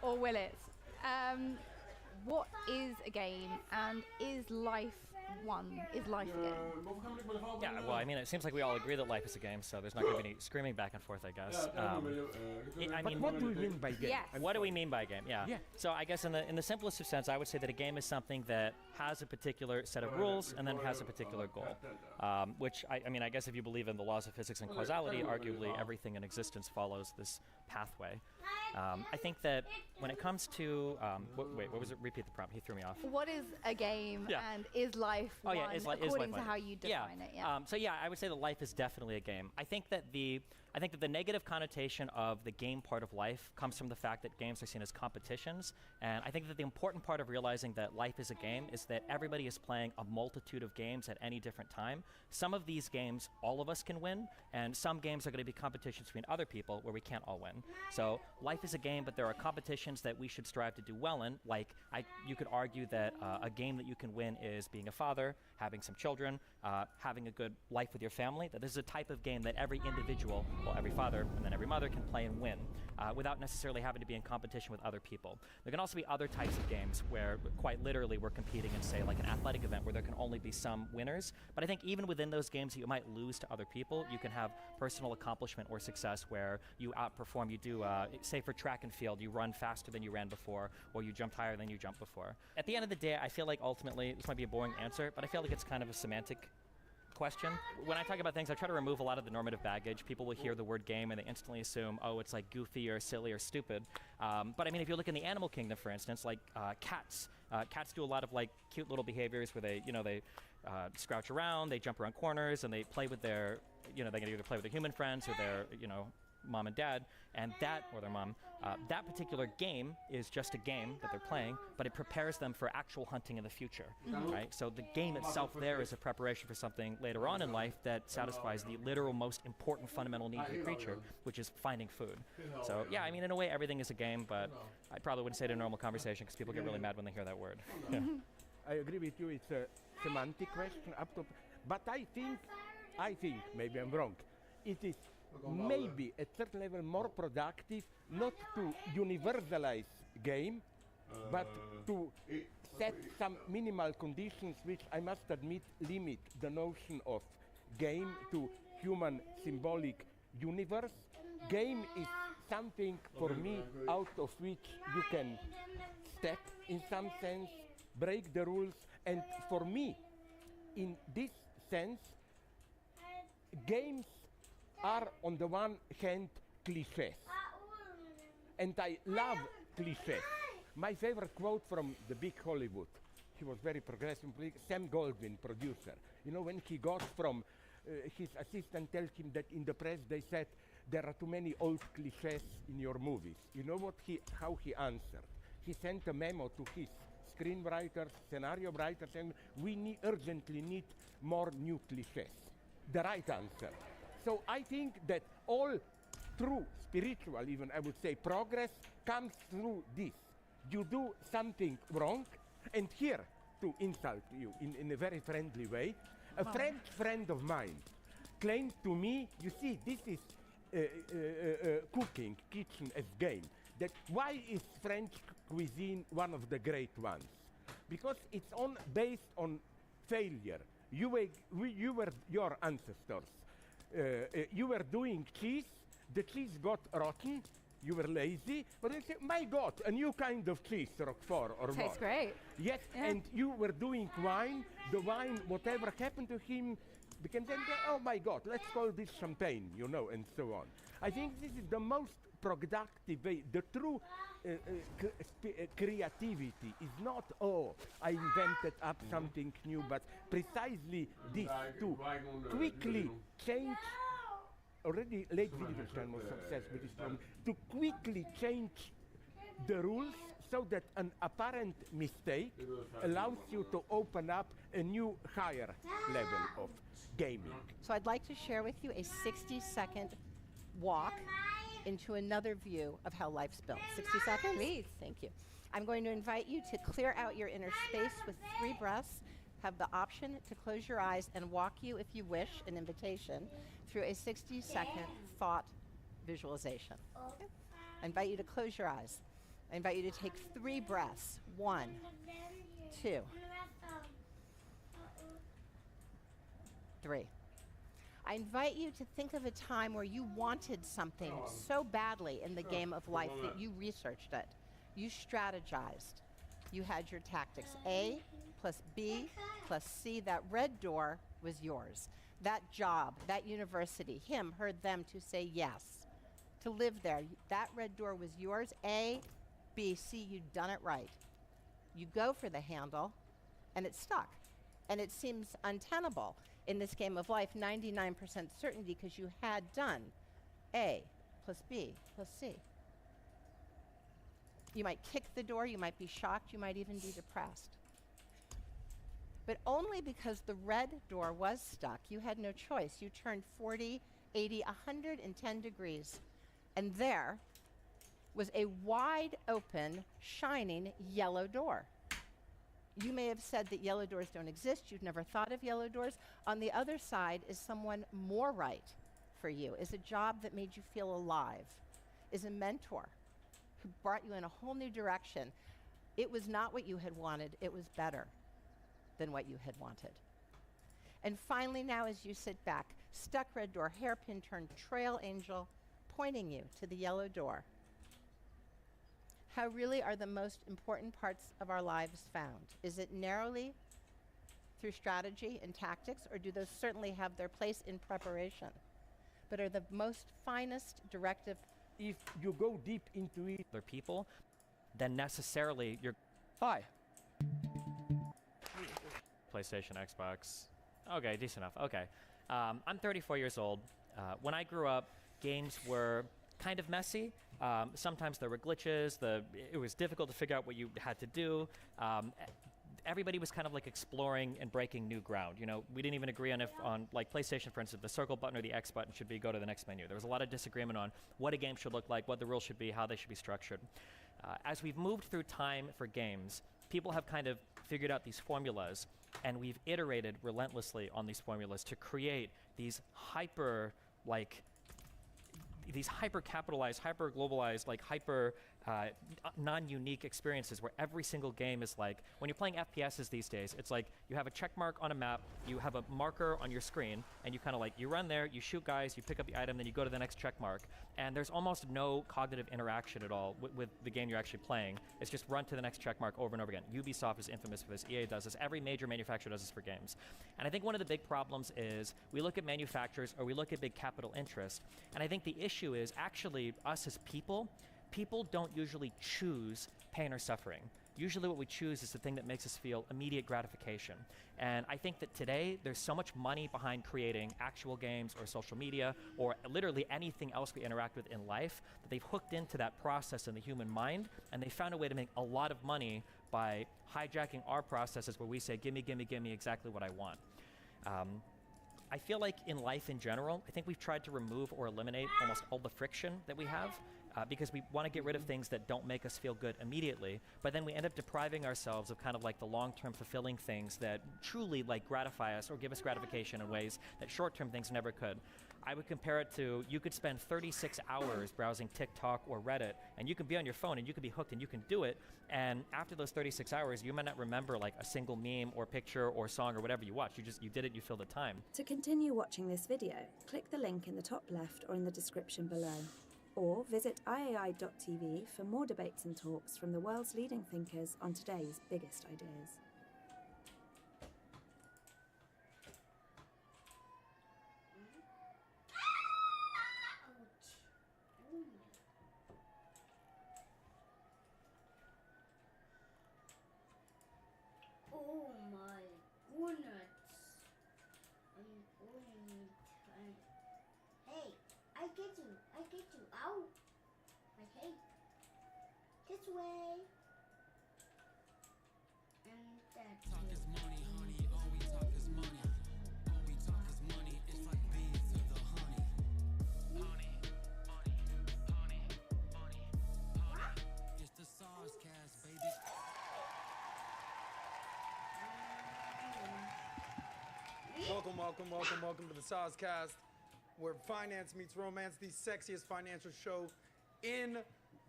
or will it? What is a game, and is life one? Is life a game? Yeah, well, I mean, it seems like we all agree that life is a game, so there's not going to be any screaming back and forth, I guess. But what do we mean by game? Yes. What do we mean by a game? Yeah. So I guess in the simplest of sense, I would say that a game is something that has a particular set of rules and then has a particular goal. Which, I mean, I guess if you believe in the laws of physics and causality, arguably everything in existence follows this pathway. I think that when it comes to... wait, what was it? Repeat the prompt. He threw me off. What is a game, and is life one, according to how you define it? Yeah. So I would say that life is definitely a game. I think that the negative connotation of the game part of life comes from the fact that games are seen as competitions. And I think that the important part of realizing that life is a game is that everybody is playing a multitude of games at any different time. Some of these games, all of us can win, and some games are going to be competitions between other people where we can't all win. So life is a game, but there are competitions that we should strive to do well in. Like, you could argue that a game that you can win is being a father, having some children, having a good life with your family. That this is a type of game that every individual, well, every father and then every mother can play and win without necessarily having to be in competition with other people. There can also be other types of games where quite literally we're competing in, say, like an athletic event where there can only be some winners. But I think even within those games you might lose to other people. You can have personal accomplishment or success where you outperform. You do, say for track and field, you run faster than you ran before, or you jumped higher than you jumped before. At the end of the day, I feel like ultimately, this might be a boring answer, but I feel like it's kind of a semantic question. When I talk about things, I try to remove a lot of the normative baggage. People will hear the word game and they instantly assume, oh, it's like goofy or silly or stupid. But I mean, if you look in the animal kingdom, for instance, like cats. Cats do a lot of like cute little behaviors where they scrouch around, they jump around corners, and they play with their, they can either play with their human friends or their, mom and dad, and that, or their mom, that particular game is just a game that they're playing, but it prepares them for actual hunting in the future, right? So the game itself there is a preparation for something later on in life that satisfies the literal most important fundamental need of the creature, which is finding food. So yeah, I mean, in a way, everything is a game, but I probably wouldn't say it in a normal conversation because people get really mad when they hear that word. Yeah. I agree with you, it's a semantic question, but I think, maybe I'm wrong, it is maybe at certain level more productive not to universalize game, but to set some minimal conditions which I must admit limit the notion of game to human symbolic universe. Game is something for me out of which you can step in some sense, break the rules, and for me, in this sense, games are on the one hand cliches, and I love cliches. My favorite quote from the big Hollywood, he was very progressive, Sam Goldwyn, producer. When he got from his assistant tell him that in the press they said there are too many old cliches in your movies. You know how he answered? He sent a memo to his screenwriters, scenario writers, saying we urgently need more new cliches. The right answer. So I think that all true spiritual, even I would say, progress comes through this. You do something wrong, and here, to insult you in a very friendly way, a French friend of mine claimed to me, you see, this is cooking, kitchen as game, that why is French cuisine one of the great ones? Because it's based on failure. Your ancestors. You were doing cheese, the cheese got rotten, you were lazy, but they say, my God, a new kind of cheese, Roquefort or what. Tastes great. Yes, yeah. And you were doing wine, the wine, whatever happened to him, became then, oh my God, let's call this champagne, and so on. I think this is the most productive way. The true creativity is not, I invented up something new, but precisely this, to quickly change. Already late Wittgenstein was obsessed with this problem, to quickly change the rules so that an apparent mistake allows you to open up a new higher level of gaming. So I'd like to share with you a 60-second walk into another view of how life's built. 60 seconds? Please. Thank you. I'm going to invite you to clear out your inner space with 3 breaths. Have the option to close your eyes and walk you, if you wish, an invitation through a 60-second thought visualization. Okay. I invite you to close your eyes. I invite you to take 3 breaths. 1, 2, 3. I invite you to think of a time where you wanted something so badly in the game of life that you researched it. You strategized. You had your tactics. A plus B plus C. That red door was yours. That job, that university, him, her, them, to say yes, to live there. That red door was yours. A, B, C, you'd done it right. You go for the handle, and it's stuck. And it seems untenable in this game of life, 99% certainty, because you had done A plus B plus C. You might kick the door, you might be shocked, you might even be depressed. But only because the red door was stuck, you had no choice. You turned 40, 80, 110 degrees, and there was a wide open, shining yellow door. You may have said that yellow doors don't exist. You've never thought of yellow doors. On the other side is someone more right for you, is a job that made you feel alive, is a mentor who brought you in a whole new direction. It was not what you had wanted. It was better than what you had wanted. And finally now, as you sit back, stuck red door, hairpin turn, trail angel, pointing you to the yellow door. How really are the most important parts of our lives found? Is it narrowly through strategy and tactics, or do those certainly have their place in preparation? But are the most finest directive? If you go deep into it, Other people, then necessarily you're. Hi. PlayStation, Xbox. Okay, decent enough. Okay. I'm 34 years old. When I grew up, games were kind of messy. Sometimes there were glitches. It was difficult to figure out what you had to do. Everybody was kind of like exploring and breaking new ground. You know, we didn't even agree on like PlayStation, for instance, the circle button or the X button should be go to the next menu. There was a lot of disagreement on what a game should look like, what the rules should be, how they should be structured. As we've moved through time for games, people have kind of figured out these formulas, and we've iterated relentlessly on these formulas to create these hyper-capitalized, hyper-globalized, like non-unique experiences where every single game is like, when you're playing FPSs these days, it's like you have a check mark on a map, you have a marker on your screen, and you kind of like, you run there, you shoot guys, you pick up the item, then you go to the next check mark. And there's almost no cognitive interaction at all with the game you're actually playing. It's just run to the next check mark over and over again. Ubisoft is infamous for this, EA does this, every major manufacturer does this for games. And I think one of the big problems is we look at manufacturers or we look at big capital interests, and I think the issue is actually us as people don't usually choose pain or suffering. Usually what we choose is the thing that makes us feel immediate gratification. And I think that today there's so much money behind creating actual games or social media or literally anything else we interact with in life that they've hooked into that process in the human mind, and they found a way to make a lot of money by hijacking our processes where we say, gimme, gimme, gimme exactly what I want. I feel like in life in general, I think we've tried to remove or eliminate almost all the friction that we have because we want to get rid of things that don't make us feel good immediately, but then we end up depriving ourselves of kind of like the long-term fulfilling things that truly like gratify us or give us gratification in ways that short-term things never could. I would compare it to, you could spend 36 hours browsing TikTok or Reddit, and you can be on your phone and you can be hooked and you can do it, and after those 36 hours, you might not remember like a single meme or picture or song or whatever you watched. You did it, you filled the time. To continue watching this video, click the link in the top left or in the description below. Or visit iai.tv for more debates and talks from the world's leading thinkers on today's biggest ideas. Oh my goodness. I'm going to... Hey, I get you out. Like, hey, this way. And that's Talk is money, honey. All we talk is money. All we talk is money. It's like bees to the honey. Honey, honey, honey, honey, honey. It's the SARS cast, baby. Welcome to the Sozcast, where finance meets romance, the sexiest financial show in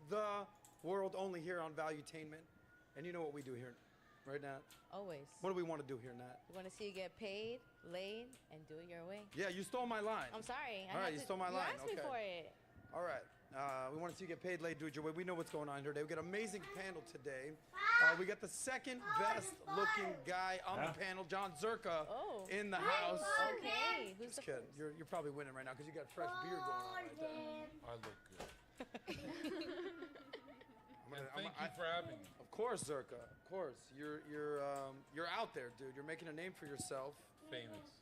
the world only here on Valuetainment. And you know what we do here, right, Nat? Always. What do we want to do here, Nat? We want to see you get paid, laid, and do it your way. Yeah, you stole my line. I'm sorry. All right, you stole my line. You asked me for it. All right. We want to see you get paid, late, do it your way. We know what's going on here today. We got an amazing panel today. We got the second best looking guy on the panel, John Zerka, in the house. Okay. Who's Just the kidding. You're probably winning right now because you got a fresh beard going on right there. I look good. I'm Thank you for having me. Of course, Zerka. Of course. You're out there, dude. You're making a name for yourself.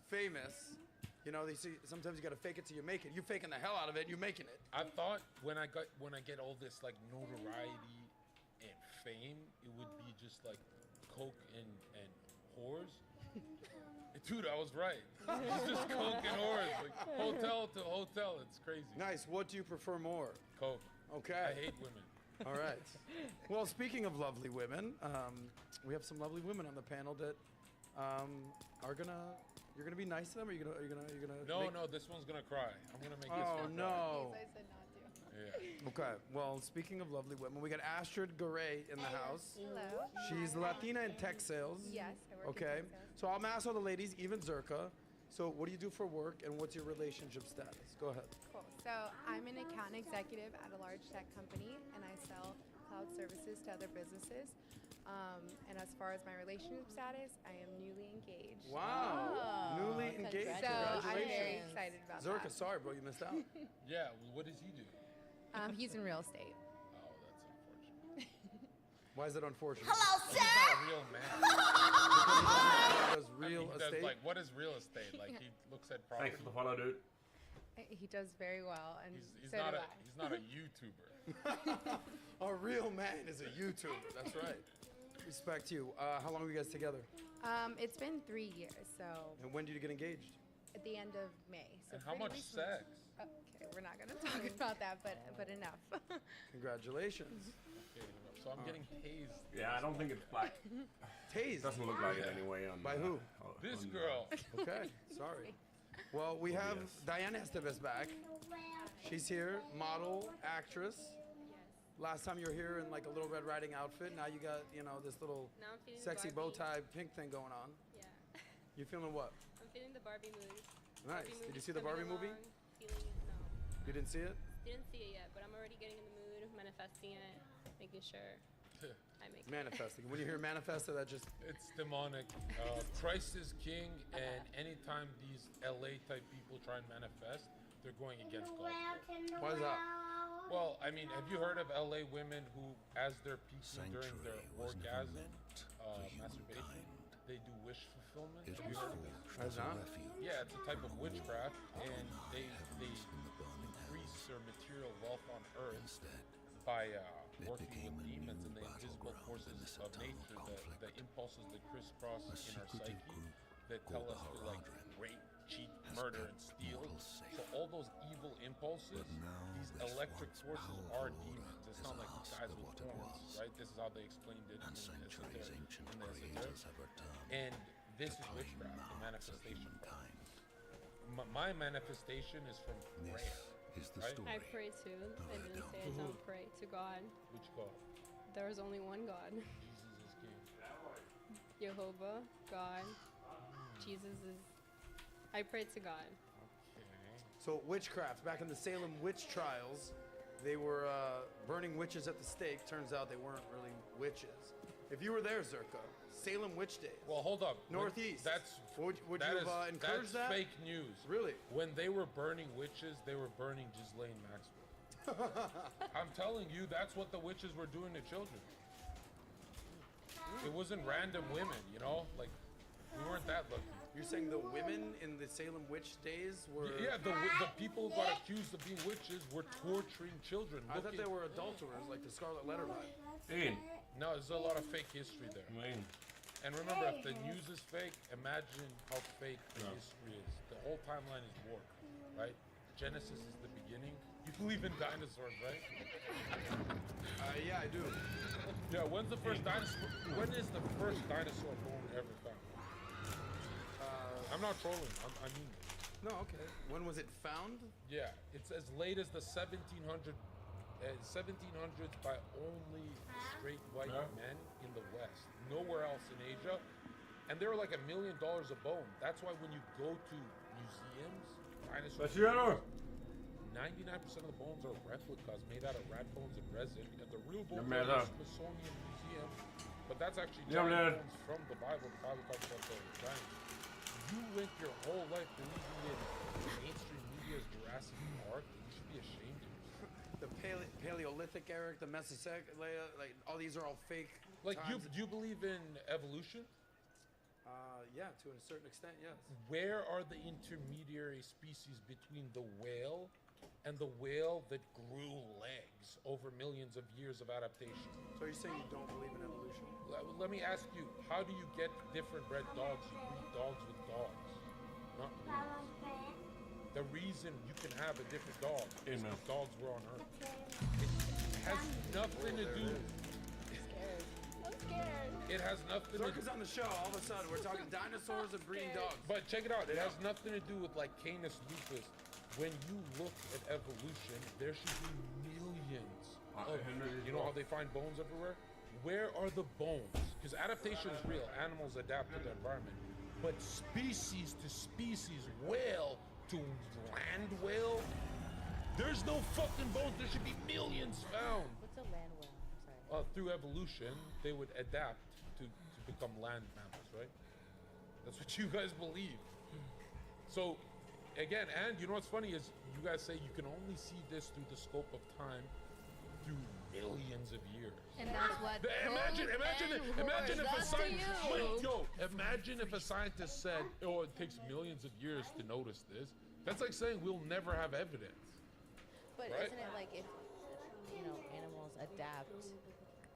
Famous. You know, they see sometimes you gotta fake it till you make it. You faking the hell out of it, you making it. I thought when I get all this like notoriety and fame, it would be just like coke and whores. Dude, I was right. It's just coke and whores, like hotel to hotel. It's crazy. Nice. What do you prefer more? Coke. Okay. I hate women. All right. Well, speaking of lovely women, we have some lovely women on the panel that are gonna. You're gonna be nice to them, or you're gonna. No, this one's gonna cry. I'm gonna make this one cry. no. I said not to. Yeah. Okay. Well, speaking of lovely women, we got Astrid Garay in the house. Hello. She's Latina in tech sales. Yes, I work in Okay. tech sales. So I'll ask all the ladies, even Zerka. So what do you do for work, and what's your relationship status? Go ahead. Cool. So I'm an account executive at a large tech company, and I sell cloud services to other businesses. And as far as my relationship status, I am newly engaged. Wow. Newly engaged. So I'm very Congratulations. excited about Zerka, that. sorry, bro, you missed out. Yeah. Well, what does he do? He's in real estate. Oh, that's unfortunate. Why is it unfortunate? He's not a real man. Does real He does, estate? like, what is real estate? Like, he looks at property. Thanks for the follow, dude. He does very well, and He's so not do a I. he's not a YouTuber. A real man is a YouTuber. That's right. Respect you. How long were you guys together? It's been 3 years, so And when did you get engaged? at the end of May. So And how pretty much recently. sex? Okay, we're not gonna talk about that, but enough. Congratulations. Okay, so I'm getting tased. Yeah, I don't think it's black. Tased. Doesn't look like it anyway. On, By who? This on, girl. Okay, sorry. Well, we have Diana Estevez back. She's here, model, actress. Last time you were here in like a Little Red Riding outfit. Now you got, this little Now I'm feeling sexy the bow Barbie. tie pink thing going on. Yeah. You feeling what? I'm feeling the Barbie mood. Nice. Barbie Did you movie's see the coming Barbie movie? along, Feeling it? No. You didn't see it? Didn't see it yet, but I'm already getting in the mood, manifesting it, making sure I make it. Manifesting. When you hear manifested, that just It's demonic. Christ is king, and anytime these LA type people try and manifest, they're going against God. Why is that? Well, I mean, have you heard of LA women who, as they're peaking during their orgasm, masturbation, they do wish fulfillment? Have you heard of this? Has not? Yeah, it's a type of witchcraft, and they increase their material wealth on Earth by working with demons and the invisible forces of nature, the impulses that crisscross in our psyche that tell us to like rape, cheat, murder, and steal. So all those evil impulses, these electric forces are demons. It's not like guys with horns, right? This is how they explained it in the esoteric. And this is witchcraft, the manifestation part. My manifestation is from prayer. Right? I pray too. I didn't say I don't pray to God. Which God? There is only one God. Jesus is king. Jehovah, God, Jesus is. I pray to God. So witchcraft. Back in the Salem witch trials, they were burning witches at the stake. Turns out they weren't really witches. If you were there, Zerka, Salem witch days. Well, hold up. Northeast. That's would that you is- have encouraged that's that? fake news. Really? When they were burning witches, they were burning Ghislaine Maxwell. I'm telling you, that's what the witches were doing to children. It wasn't random women, like we weren't that lucky. You're saying the women in the Salem witch days were? Yeah, the people who got accused of being witches were torturing children. I thought they were adulterers, like the Scarlet Letter vibe. No, there's a lot of fake history there. And remember, if the news is fake, imagine how fake the history is. The whole timeline is warped, right? Genesis is the beginning. You believe in dinosaurs, right? Yeah, I do. Yeah, when is the first dinosaur bone ever found? I'm not trolling. I mean it. No, okay. When was it found? Yeah, it's as late as the 1700 1700s by only straight white men in the West. Nowhere else in Asia. And they were like $1 million a bone. That's why when you go to museums, dinosaur 99% of the bones are replicas made out of rat bones and resin. And the real bones are in the Smithsonian Museum. But that's actually giant bones from the Bible. The Bible talks about the giants. You went your whole life believing in mainstream media's Jurassic Park. You should be ashamed of yourself. The Paleolithic era, the Mesozoic, like all these are all fake. Like, do you believe in evolution? Yeah, to a certain extent, yes. Where are the intermediary species between the whale and the whale that grew legs over millions of years of adaptation? So you're saying you don't believe in evolution? Let me ask you, how do you get different bred dogs? You breed dogs with dogs, not humans. The reason you can have a different dog is because dogs were on Earth. It has nothing to do. I'm scared. It has nothing to do. Circus on the show. All of a sudden, we're talking dinosaurs and breeding dogs. But check it out. It has nothing to do with like Canis lupus. When you look at evolution, there should be millions. You know how they find bones everywhere? Where are the bones? Because adaptation is real. Animals adapt to their environment. But species to species, whale to land whale, there's no fucking bones. There should be millions found. What's a land whale? I'm sorry. Through evolution, they would adapt to become land mammals, right? That's what you guys believe. So, again, and you know what's funny is you guys say you can only see this through the scope of time through millions of years. And that's what Imagine if a scientist, imagine if a scientist said, "Oh, it takes millions of years to notice this." That's like saying we'll never have evidence. But right? isn't it like if animals adapt,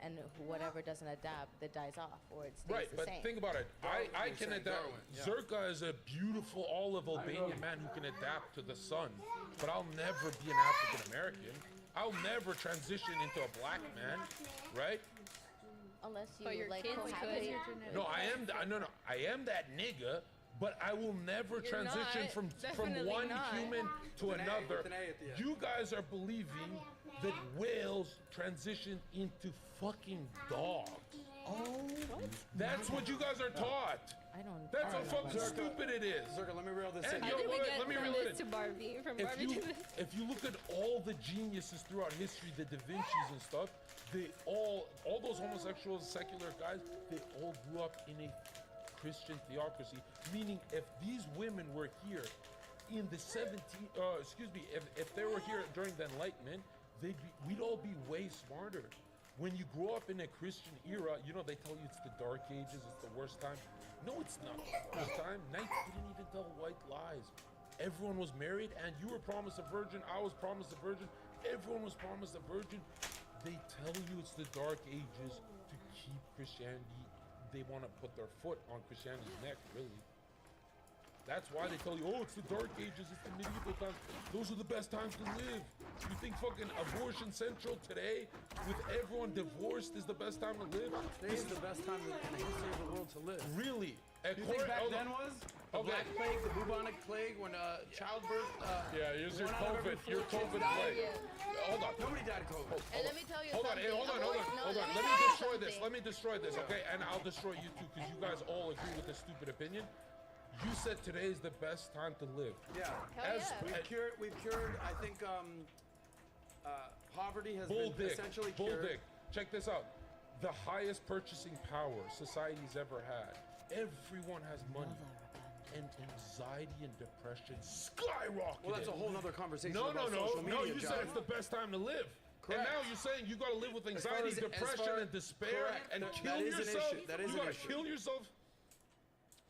and whatever doesn't adapt, that dies off, or it stays the same? But think about it. I can adapt. Zerka is a beautiful olive Albanian man who can adapt to the sun, but I'll never be an African American. I'll never transition into a black man, right? Unless But your you like kids cohabit. could. No, I am. I am that nigga. But I will never You're transition not. from Definitely one not. human to With an A, another. with an A at the end. You guys are believing that whales transition into fucking dogs. That's what you guys are taught. I don't. That's how fucking stupid it is. Zerka, let me reel this in. And How yo, did we wait, get let me from reel this it to in. Barbie? From If Barbie to this? if you look at all the geniuses throughout history, the Da Vinci's and stuff, they all those homosexual secular guys, they all grew up in a Christian theocracy. Meaning, if these women were here in the if they were here during the Enlightenment, we'd all be way smarter. When you grow up in a Christian era, you know, they tell you it's the Dark Ages, it's the worst time. No, it's not the worst time. Knights didn't even tell white lies. Everyone was married, and you were promised a virgin, I was promised a virgin, everyone was promised a virgin. They tell you it's the Dark Ages to keep Christianity. They want to put their foot on Christianity's neck, really. That's why they tell you, oh, it's the Dark Ages, it's the medieval times. Those are the best times to live. You think fucking abortion central today, with everyone divorced, is the best time to live? Today is the best time in the history of the world to live. Really? You think back then was? The Black Plague, the bubonic plague, when childbirth. Yeah, here's your one out of every COVID. Your 4 kids COVID died. plague. Hold on. Nobody died of COVID. And let me tell you Hold on, something. hold on. Let me destroy this. Let me destroy this, okay? And I'll destroy you too, because you guys all agree with this stupid opinion. You said today is the best time to live. Yeah. We've cured. I think poverty has been essentially Bull cured. dick. Check this out. The highest purchasing power society's ever had. Everyone has money. And anxiety and depression skyrocketed. Well, that's a whole other conversation No, about social media, No, you John. said it's the best time to live. Correct. And now you're saying you got to live with anxiety, depression, and despair, correct. and That kill is an yourself. issue. That is you an got to issue. kill yourself.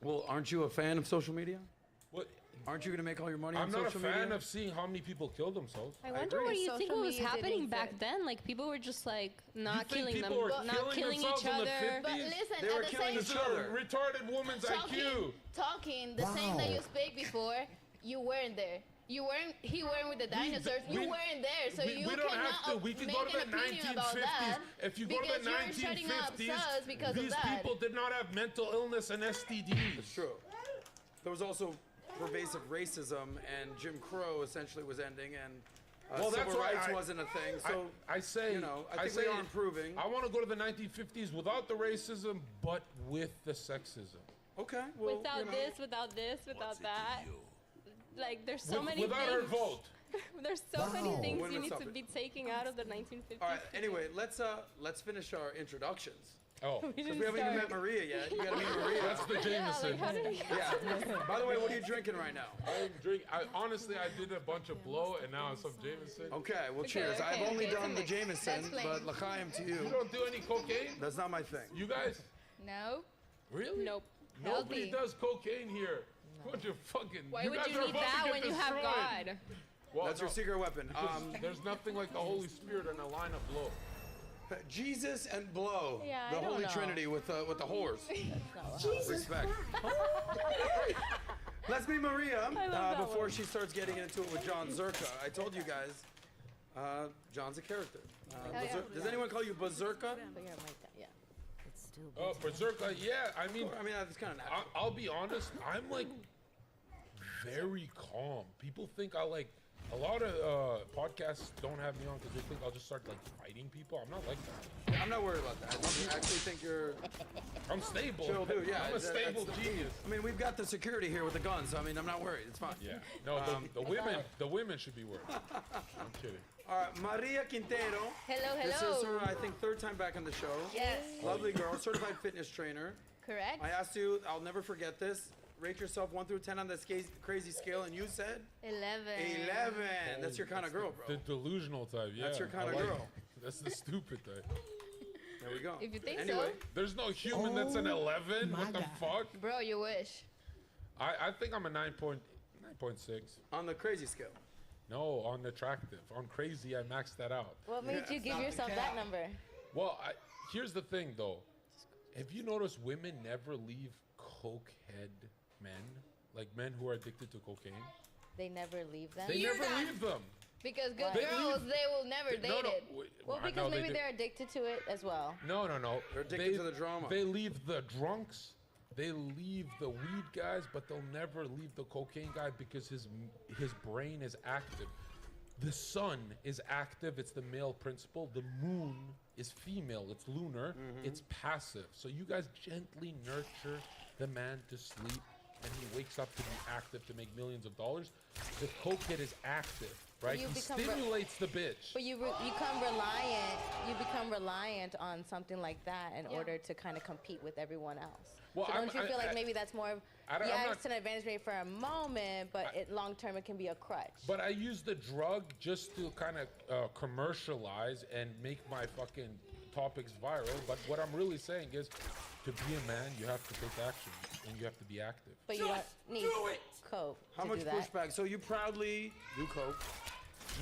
Well, aren't you a fan of social media? What? Aren't you going to make all your money I'm on not a social fan media? of seeing how many people kill themselves. I wonder what you think Social was media happening didn't back fit. then. Like people were just like not You think killing them, people were not killing themselves each in the other. 50s? But listen, They at were the killing same each This is other. a retarded woman's IQ. talking the same that you spoke before, you weren't there. He weren't with the dinosaurs. You weren't there, so you we don't cannot have to. We can make go to the an opinion about 1950s. that. If you go to because the you're shutting up 1950s, sus because these of that. people did not have mental illness and STDs. It's true. There was also pervasive racism, and Jim Crow essentially was ending, and Well, that's civil why rights wasn't a thing. So I say, you know, I think we are improving. I want to go to the 1950s without the racism, but with the sexism. Okay. Well, without this, without this, without that. Like, there's so many without things. her vote. There's so many things Wait a you minute, need stop to it. be taking out of the 1950s. All right. Anyway, let's finish our introductions. Oh. Because we haven't even met Maria yet. You gotta meet Maria. That's the Jameson. Yeah. By the way, what are you drinking right now? Honestly, I did a bunch of blow and now some Jameson. Okay, well, cheers. I've only done the Jameson, but l'chaim to you. You don't do any cocaine? That's not my thing. You guys? No. Really? Nope. Nobody Healthy. does cocaine here. Bunch of fucking. Why you would guys you are need about to that get when you have destroyed. God? Well, That's your secret weapon. because there's nothing like the Holy Spirit in a line of blow. Jesus and blow. Yeah, the I don't Holy know. Trinity with the whores. Jesus. Respect. Let's meet Maria that before one. she starts getting into it with John Zerka. I told you guys, John's a character. Does anyone call you Berserka? Yeah. Oh, Berserker, yeah. I mean, that's kind of natural. I'll be honest. I'm like very calm. People think I like. A lot of podcasts don't have me on because they think I'll just start like fighting people. I'm not like that. Yeah, I'm not worried about that. I actually think you're. I'm stable. Chill dude, yeah. I'm a stable genius. I mean, we've got the security here with the guns. So, I mean, I'm not worried. It's fine. Yeah. No, the women should be worried. I'm kidding. All right, Maria Quintero. Hello, This hello. is her, I think, third time back on the show. Yes. Lovely girl, certified fitness trainer. Correct. I asked you, I'll never forget this. Rate yourself 1 through 10 on that crazy scale, and you said 11. 11. That's your kind of girl, bro. The delusional type, yeah. That's your kind I of like girl. it. That's the stupid type. There we go. If you think Anyway, There's no human that's an 11. What the fuck? so. Bro, you wish. I think I'm a 9.6. on the crazy scale. No, on attractive. On crazy, I maxed that out. What made you give yourself that number? Well, here's the thing, though. Have you noticed women never leave cokehead men? Like men who are addicted to cocaine? They never leave them. They never leave them. Because good They girls, leave- they will never date no, it. wait, Well, I because know they maybe do. they're addicted to it as well. No. They're addicted to the drama. They leave the drunks. They leave the weed guys, but they'll never leave the cocaine guy because his brain is active. The sun is active. It's the male principle. The moon is female. It's lunar. It's passive. So you guys gently nurture the man to sleep, and he wakes up to be active to make millions of dollars. The cokehead is active, right? you He become stimulates the bitch. But you become reliant on something like that in order to kind of compete with everyone else. Well, so don't you feel like maybe that's more of, I'm it's an advantage maybe for a moment, but long term it can be a crutch. But I use the drug just to kind of commercialize and make my fucking topics viral. But what I'm really saying is, to be a man, you have to take action and you have to be active. But you don't need coke How to much do that. pushback? So you proudly do coke.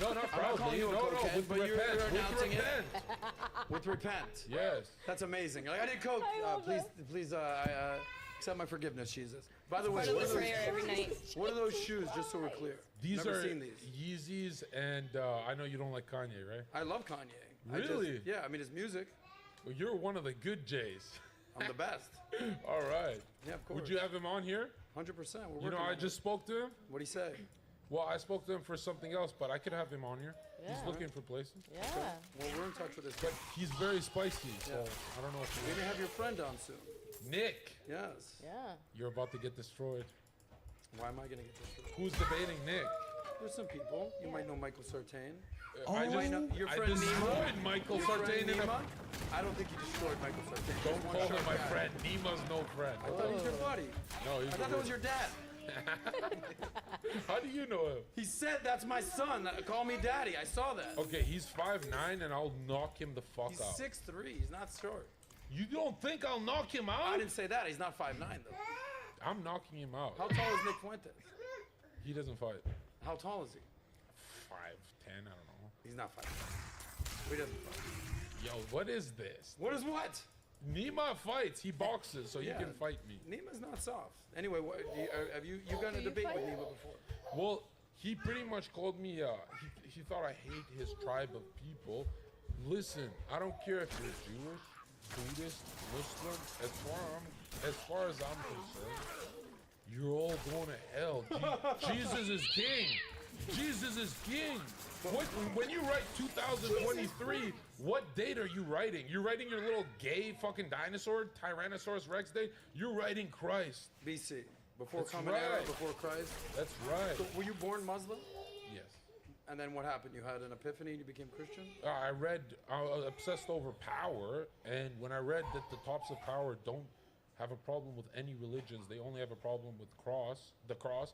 No, not I'm not proudly. calling you a No, cokehead, but you're announcing it. repent. With repent. Yes. That's amazing. Like, I did coke. Please, accept my forgiveness, Jesus. By the way, Part of what the are, prayer every night. what are those shoes? Just so we're clear. These Never are seen these. Yeezys, and I know you don't like Kanye, right? I love Kanye. Really? Yeah, I mean his music. Well, you're one of the good Jays. I'm the best. All right. Yeah, of course. Would you have him on here? 100%. You know, I just spoke to him. What'd he say? Well, I spoke to him for something else, but I could have him on here. He's Yeah. looking for places. Yeah. Well, we're in touch with this. But he's very spicy, so Yeah. I don't know if We may have your friend on soon. Nick, Yes. Yeah. you're about to get destroyed. Why am I gonna get this? Who's debating Nick? There's some people. You might know Michael Sartain. I You might know your friend I destroyed Nima. Michael Your friend Sartain in a... Nima? I don't think you destroyed Michael Sartain. Don't He's one call him sharp my guy. friend. Nima's no friend. I thought he was your buddy. No, he's I thought that was your dad. How do you know him? He said, "That's my son. Call me daddy." I saw that. Okay, he's 5'9", and I'll knock him the fuck He's out. 6'3". He's not short. You don't think I'll knock him out? I didn't say that. He's not 5'9" though. I'm knocking him out. How tall is Nick Fuentes? He doesn't fight. How tall is he? 5'10", I don't know. He's not 5'9". He doesn't fight. Yo, what is this? What is what? Nima fights. He boxes, so Yeah. you can fight me. Nima's not soft. Anyway, have you gotten a debate with Nima before? Well, he pretty much called me. He thought I hate his tribe of people. Listen, I don't care if you're Jewish, Buddhist, Muslim. As far as I'm concerned, you're all going to hell. Jesus is king. Jesus is king. When you write 2023, what date are you writing? You're writing your little gay fucking dinosaur, Tyrannosaurus Rex date? You're writing Christ. BC. Before That's Common right. Era, before Christ. That's right. So were you born Muslim? Yes. And then what happened? You had an epiphany and you became Christian? I was obsessed over power, and when I read that the tops of power don't have a problem with any religions, they only have a problem with the cross.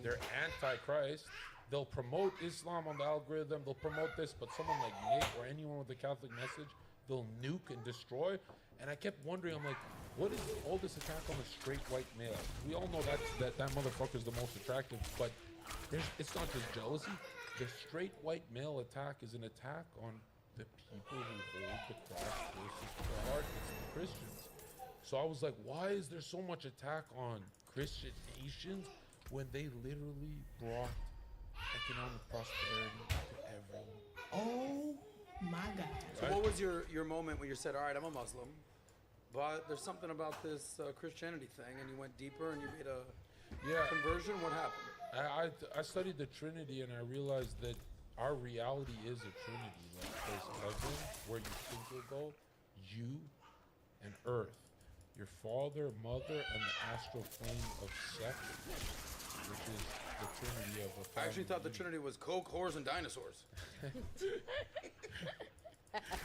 They're anti-Christ. They'll promote Islam on the algorithm, they'll promote this, but someone like Nick or anyone with a Catholic message, they'll nuke and destroy. And I kept wondering, I'm like, what is all this attack on a straight white male? We all know that motherfucker is the most attractive, but it's not just jealousy. The straight white male attack is an attack on the people who hold the cross closest to the heart. It's the Christians. So I was like, why is there so much attack on Christian nations when they literally brought economic prosperity to everyone? Oh my God. So what was your moment when you said, all right, I'm a Muslim, but there's something about this Christianity thing, and you went deeper and you made a conversion? What happened? I studied the Trinity, and I realized that our reality is a Trinity. Like there's heaven, where you think will go, you, and earth. Your father, mother, and the astral plane of Seth, which is the Trinity of a family. I actually thought the Trinity was Coke, whores, and dinosaurs.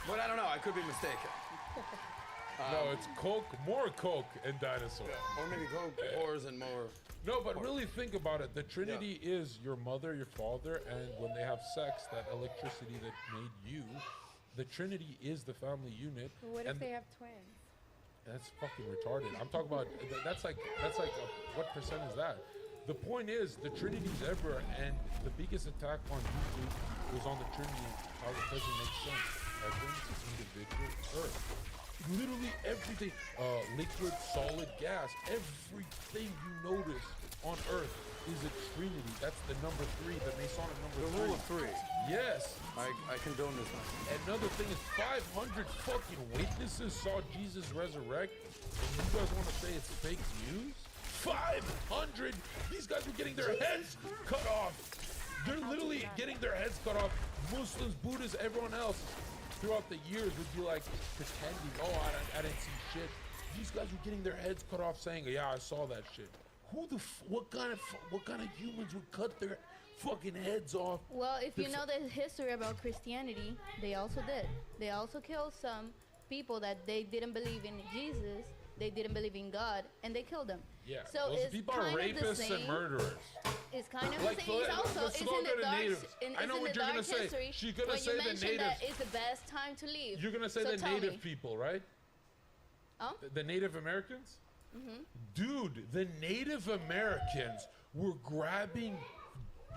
But I don't know. I could be mistaken. No, it's Coke, more Coke, and dinosaurs. Or maybe Coke, whores, and more. No, but really think about it. The Trinity is your mother, your father, and when they have sex, that electricity that made you, the Trinity is the family unit. What if they have twins? That's fucking retarded. I'm talking about that's like what percent is that? The point is the Trinity's everywhere, and the biggest attack on YouTube was on the Trinity and how it doesn't make sense. Heavens, individual, earth. Literally everything, liquid, solid, gas, everything you notice on earth is a Trinity. That's the number 3, the Masonic number 3. The rule of 3. Yes. I condone this one. Another thing is 500 fucking witnesses saw Jesus resurrect, and you guys want to say it's fake news? 500! These guys were getting their heads cut off. They're literally getting their heads cut off. Muslims, Buddhists, everyone else throughout the years would be like pretending, oh, I didn't see shit. These guys were getting their heads cut off saying, yeah, I saw that shit. What kind of humans would cut their fucking heads off? Well, if you know the history about Christianity, they also did. They also killed some people that they didn't believe in Jesus, they didn't believe in God, and they killed them. Yeah, so those it's people are kind of the rapists same. and murderers. It's kind of Like, the same. It's also let's it's go in to the the dark. natives. I know It's in what the you're dark gonna say. history. She's gonna when say you the mentioned that natives. it's the best time to leave. You're gonna say so the tell native me. people, right? Oh? The Native Americans? Mm-hmm. Dude, the Native Americans were grabbing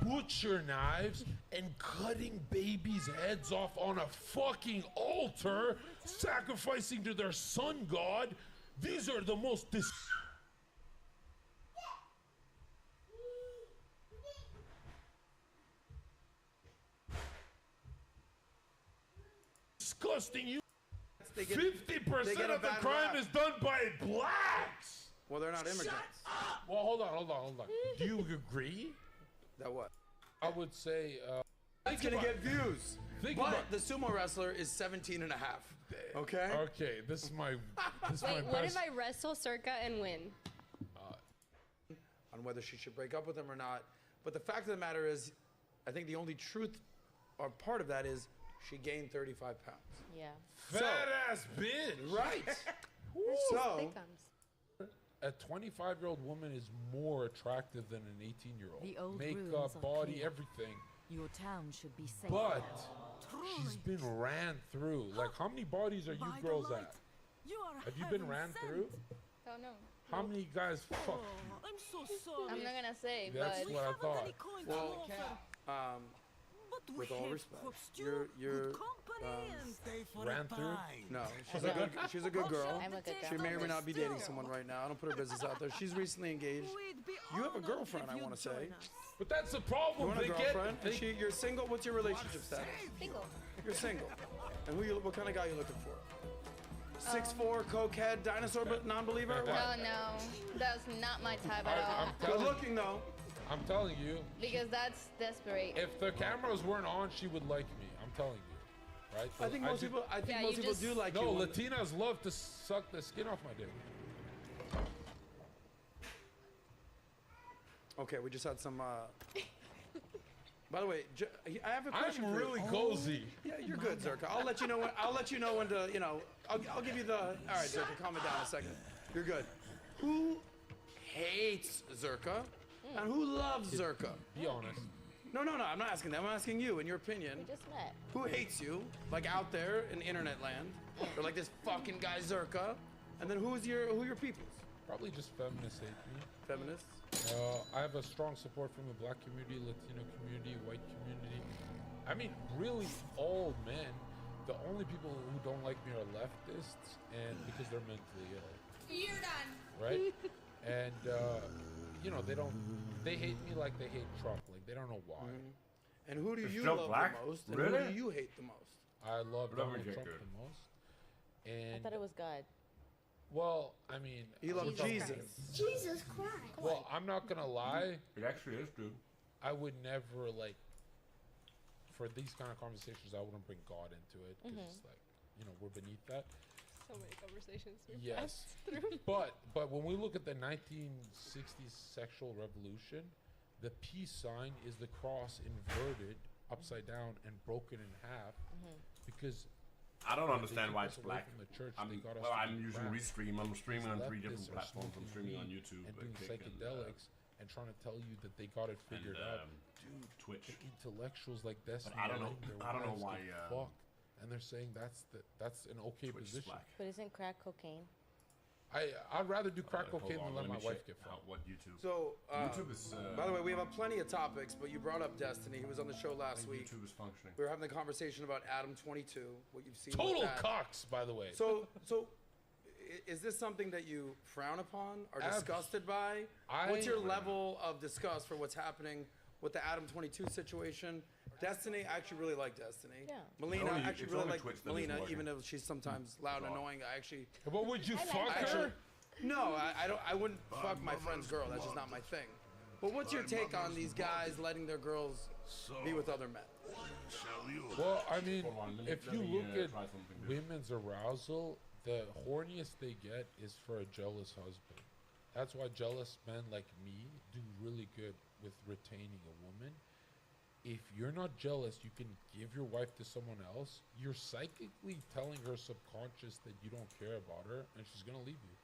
butcher knives and cutting babies' heads off on a fucking altar, sacrificing to their sun god. These are the most disgusting. You 50% of the crime is done by blacks. Well, they're not immigrants. Well, hold on. Do you agree? That what? I would say. It's gonna get views. Think but about- the sumo wrestler is 17 and a half. Okay? Okay, this is my Wait, what if I wrestle Circa and win? On whether she should break up with him or not. But the fact of the matter is, I think the only truth or part of that is she gained 35 pounds. Yeah. Fat ass bitch. Right. So, a 25-year-old woman is more attractive than an 18-year-old. The old Makeup, rules are body, clear. everything. Your town should be safe. But she's been ran through. Like, how many bodies are you girls at? Have you been ran through? Oh no. How many guys fuck? I'm so sorry. I'm not gonna say, That's but what I thought. well, with all respect, you're ran through. no, she's a good girl. I'm a good She girl. may or may not be dating someone right now. I don't put her business out there. She's recently engaged. You have a girlfriend, I want to say. But that's the You problem. want a They girlfriend? get. And you're single. What's your relationship status? single. You're single. And what kind of guy are you looking for? 6'4", cokehead, dinosaur, but non-believer? No, that's not my type at all. Good looking though. I'm telling you. Because that's desperate. If the cameras weren't on, she would like me. I'm telling you, right? I think most people. I think most people do like you. No, Latinas love to suck the skin off my dick. Okay, we just had some. By the way, I have a question. I'm for really you. cozy. Yeah, you're good, Zerka. I'll let you know when. I'll let you know when to. You know, I'll give you the. All right, Zerka, calm it down a second. You're good. Who hates Zerka, and who loves Zerka? Be honest. No. I'm not asking them. I'm asking you. In your opinion, We just met. who hates you? Like out there in internet land, they're like this fucking guy Zerka, and then who your peoples? Probably just feminists hate me. Feminists. I have a strong support from the black community, Latino community, white community. I mean, really, all men. The only people who don't like me are leftists, and because they're mentally ill. You're done. Right? And you know, they hate me like they hate Trump. Like they don't know why. And who do You're you still love black? the most? And Really? who do you hate the most? I love Let me Donald get Trump good. the most. I And thought it was God. well, I mean, You love Jesus. Jesus Christ. well, I'm not gonna lie. It actually is, dude. I would never like for these kind of conversations. I wouldn't bring God into it because it's like, you know, we're beneath that. So many conversations. we've Yes, passed through. but when we look at the 1960s sexual revolution, the peace sign is the cross inverted upside down and broken in half because I don't they understand took why us it's away black. from the church. I'm, They got us well, to I'm do using rap. Restream. I'm streaming on 3 different Leftists are platforms. I'm streaming on smoking YouTube, and doing Kick, psychedelics and trying to tell you that they got it figured out. Dude, Twitch. The intellectuals like Destiny, I don't know. letting their I don't know wives why. get fucked, and they're saying that's an okay Twitch is position. black. But isn't crack cocaine? I'd rather do crack Hold cocaine on, than let my me wife check get fucked. What YouTube? So, YouTube is. by the way, we have plenty of topics, but you brought up Destiny. He was on the show last week. YouTube is functioning. We were having a conversation about Adam 22, what you've seen. Total with that. cocks, by the way. So, is this something that you frown upon or disgusted by? What's your level of disgust for what's happening with the Adam 22 situation? Destiny, I actually really like Destiny. Yeah. Melina, It's only- I actually it's really only like Twitch that Melina, isn't even though she's sometimes loud and annoying. I actually. But would you I like fuck her. Actually, her? no, I don't. I wouldn't fuck my friend's girl. That's just not my thing. But what's your take on these guys letting their girls be with other men? Well, I mean, Hold on, let me- if let you me, look at try something, dude. women's arousal, the horniest they get is for a jealous husband. That's why jealous men like me do really good with retaining a woman. If you're not jealous, you can give your wife to someone else. You're psychically telling her subconscious that you don't care about her, and she's gonna leave you.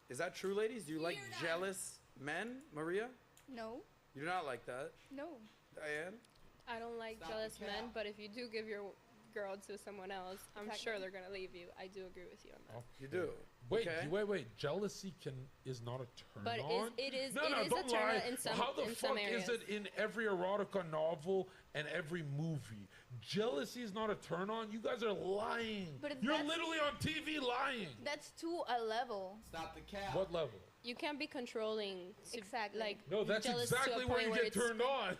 Is that true, ladies? Do you like jealous men, Maria? No, You do not like that, no. Diane? I don't like jealous men, but if you do give your girl to someone else, I'm sure they're gonna leave you. I do agree with you on that. You do. Wait, Okay. wait. Jealousy is not a turn But on. it is No, it is don't a turn lie. on in some How the in some fuck areas. is it in every erotica novel and every movie? Jealousy is not a turn on. You guys are lying. But You're that's- literally on TV lying. That's to a level. Stop the cap. What level? You can't be controlling to Exactly. like No, that's jealous to a exactly where point you where get it's- turned on.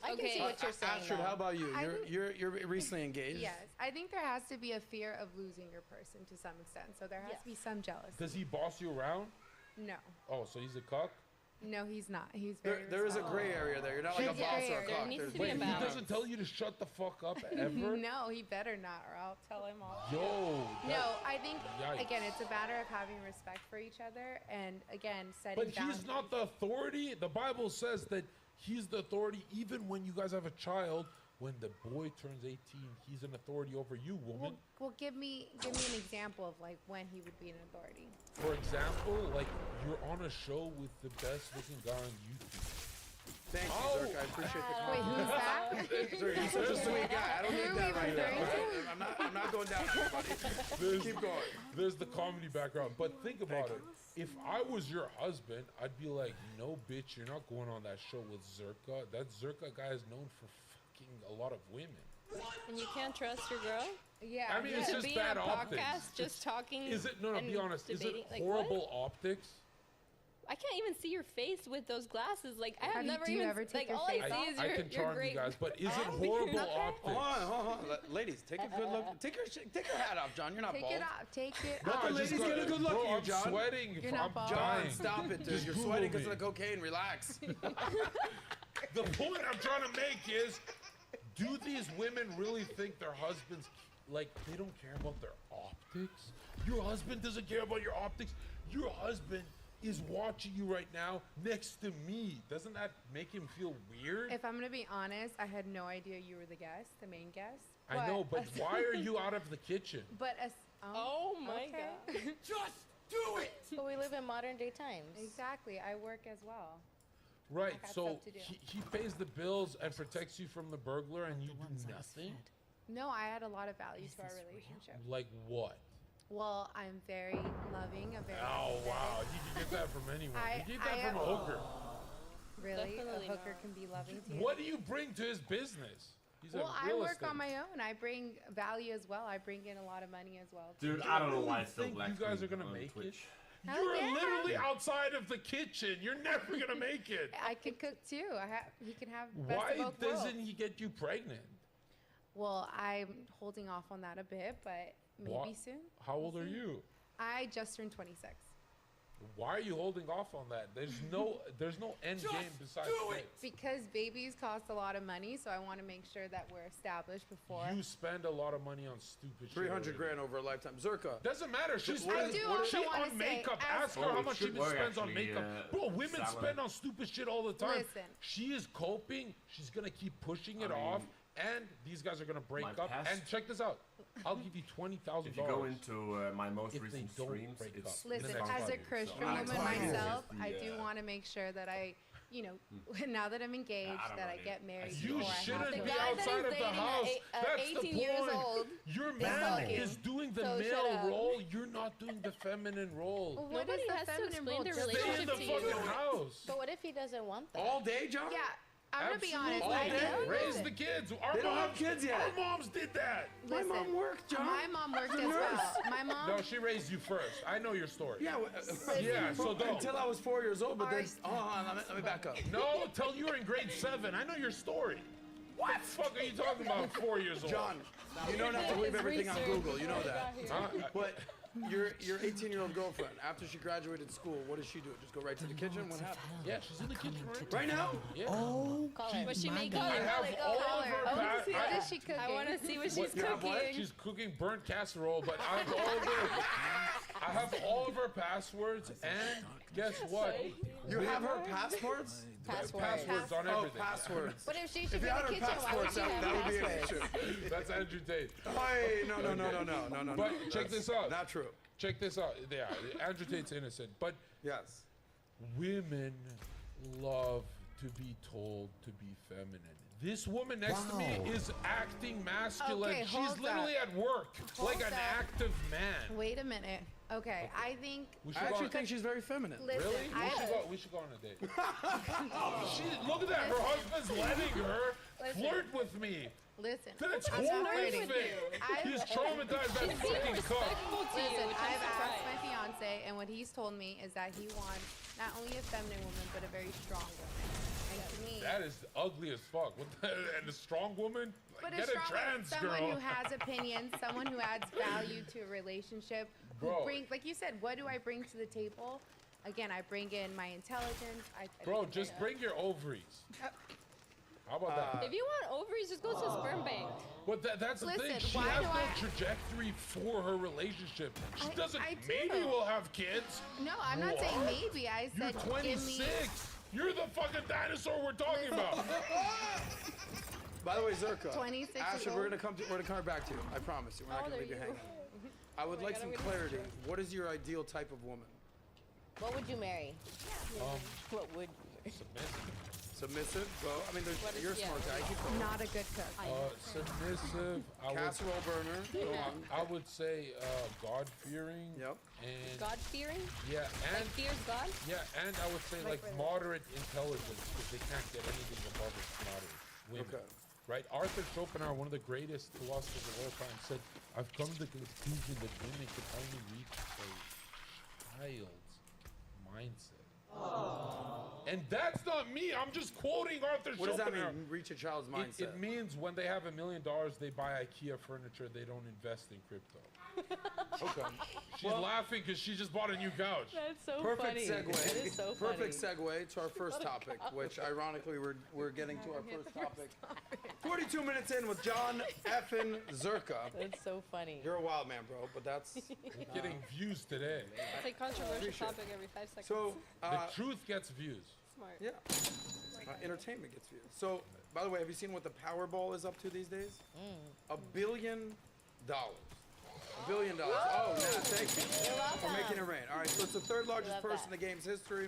I can see Okay. what you're saying. Astrid, though. how about you? I You're recently engaged. Yes, I think there has to be a fear of losing your person to some extent. So there has to be some jealousy. Does he boss you around? No, Oh, so he's a cuck? no, he's not. He's very. There is a respectful. gray area there. You're not like a There's a boss gray or a area. cock. There needs There's to be a Wait, he balance. doesn't tell you to shut the fuck up ever? No, he better not, or I'll tell him off. Yo. No, I think Yikes. again, it's a matter of having respect for each other, and again, setting But boundaries. he's not the authority. The Bible says that he's the authority even when you guys have a child. When the boy turns 18, he's an authority over you, woman. Well, give me an example of like when he would be an authority. For example, like you're on a show with the best looking guy on YouTube. Thank you, Oh. Zerk. I appreciate the Wait, compliment. who's that? Sir, you're such a sweet guy. I don't need that right referring now. I'm not going down on anybody. Keep going. There's the comedy background. But think about it. If I was your husband, I'd be like, no, bitch, you're not going on that show with Zerka. That Zerka guy is known for fucking a lot of women. And you can't trust your girl? Yeah. I mean, it's To just be bad on a optics. podcast just talking. Is it, no, and be honest, is debating, it like, horrible optics? I can't even see your face with those glasses. Like I have Have you- never do you even ever take like your all I face see off? is I your can charm great. you guys, but is it Okay. horrible Okay. optics? Hold on. Ladies, take a good look. Take your hat off, John. You're not Take bald. it off. Take it No, off. I the just ladies got- get a good look bro, at you, I'm John. sweating. You're not I'm bald. John, dying. stop it, dude. Just You're Google sweating because me. of the cocaine. Relax. The point I'm trying to make is, do these women really think their husbands, like, they don't care about their optics? Your husband doesn't care about your optics. Your husband is watching you right now next to me. Doesn't that make him feel weird? If I'm gonna be honest, I had no idea you were the guest, the main guest. I know, but why are you out of the kitchen? But Oh my okay. God. Just do it! But we live in modern day times. Exactly. I work as well. Right, I got so stuff to do. he pays the bills and protects you from the burglar and you do nothing? No, I add a lot of value to our relationship. Like what? Well, I'm very loving, a very Oh, wow. You can get that from anyone. You get that from a hooker. Really? Definitely A hooker can be loving to you? What do you bring to his business? He's Well, a I real work estate. on my own. I bring value as well. I bring in a lot of money as well. Dude, I don't know why it's still think black you guys are screen gonna on make Twitch. Hell You're yeah. literally outside of the kitchen. You're never gonna make it. I can cook too. He can have best Why of both doesn't worlds. he get you pregnant? Well, I'm holding off on that a bit, but maybe Wha- soon. How old are you? I just turned 26. Why are you holding off on that? There's no end game besides kids. Because babies cost a lot of money, so I want to make sure that we're established before. You spend a lot of money on stupid shit. 300 grand over a lifetime. Zerka. Doesn't matter. She's What is- do what is- also she wanna on say, makeup. as- Ask her how Oh, much it she should work, spends on actually, makeup. Bro, women salad. spend on stupid shit all the time. Listen. She is coping. She's gonna keep pushing it I mean, off, and these guys are gonna break my up. past- And check this out. I'll give you $20,000. If you go into my most If they recent don't streams, break it's up. Listen, Next as a Friday, Christian so- woman myself, the, I do want to make sure that I, now that I'm engaged, I don't that know, I dude. get married You before I have shouldn't to. be guy that outside is of the dating house. at That's 18 the years point. old Your is man talking. is doing the So shut male up. role. You're not doing the feminine role. Well, what Nobody is the has to feminine explain role? their Just Stay in relationship the to you. fucking house. But what if he doesn't want that? All day, John? Yeah, I'm gonna be honest. All I day. know. Raise the kids. Our They don't have moms- kids yet. Our moms did that. My mom worked, John. My mom worked She's a as well. nurse. My mom. No, she raised you first. I know your story. Yeah, Yeah, so don't. until I was 4 years old, but then, Alright. hold on, let me back up. No, till you were in grade 7. I know your story. What the fuck are you talking about? 4 years old. John, you don't have to believe everything on Google, you know that. Huh? But your 18-year-old girlfriend, after she graduated school, what does she do? Just go right to the kitchen? What happened? Yeah, she's in the kitchen Right now? Yeah. Oh, What's she my making? God. I have all of her What pa- is she cooking? I want to see what she's you have what? cooking. She's cooking burnt casserole, but I have all of her passwords, and guess what? You have her passports? Passwords on Oh, everything. passwords. But if she If should you be in had the her kitchen, why would passports, she have that would be an passwords? issue. That's Andrew Tate. Hey, no. But check this out. Not true. Check this out. Yeah, Andrew Tate's innocent, but Yes. women love to be told to be feminine. This woman next to me is acting masculine. Okay, She's hold literally up. at work, like an up. active man. Wait a minute. Okay, I think. We I should go actually on, think she's very feminine. Listen, really? We should go on a date. Look at that. Her husband's letting her flirt with me. Listen. That's I'm not flirting. horrific. I- He's traumatized by the fucking cook. Listen, I've asked my fiance, and what he's told me is that he wants not only a feminine woman, but a very strong woman. And to me, That is ugly as fuck. And a strong woman? but Get a a strong woman, trans someone girl. who has opinions, someone who adds value to a relationship, who Bro. brings, like you said, what do I bring to the table? Again, I bring in my intelligence. I Bro, bring just in- bring your ovaries. How about that? If you want ovaries, just go to a sperm bank. But that's the thing. Listen, She why has do no I- trajectory for her relationship. She doesn't. I do. Maybe we'll have kids. No, I'm not saying What? maybe. I You're said 26. give me. You're the fucking dinosaur we're talking about. By the way, Zerka, 26 years Asher, old. we're gonna come back to you. I promise you. We're not How gonna old leave you are hanging. you? I would like God, some I'm gonna clarity. stress. What is your ideal type of woman? What would you marry? What would you marry? Submissive? Go. I mean, What is- you're a yeah. smart guy. Keep going. Not a good cook. Submissive. Casserole burner. Go on. I would say God-fearing. Yep. And God-fearing? yeah, and Like fears God? yeah, and I would say like moderate intelligence because they can't get anything above moderate. Women. Okay. Right? Arthur Schopenhauer, one of the greatest philosophers of all time, said, "I've come to the conclusion that women can only reach a child's mindset." And that's not me. I'm just quoting Arthur What does that Schopenhauer. mean? Reach a child's mindset. It means when they have $1 million, they buy IKEA furniture. They don't invest in crypto. Okay. She's laughing because she just bought a new couch. That's so Perfect funny. segue. That is so funny. Perfect segue to our first topic, which ironically we're getting to our first topic. 42 minutes in with John effin Zerka. That's so funny. You're a wild man, bro, but that's We're getting views today. It's a controversial Appreciate topic every 5 seconds. so. The truth gets views. Smart. Yeah. Entertainment gets views. So, by the way, have you seen what the Powerball is up to these days? $1 billion. $1 billion. Oh, yeah, thank you for making it rain. All right, so it's the third largest Love purse that. in the game's history,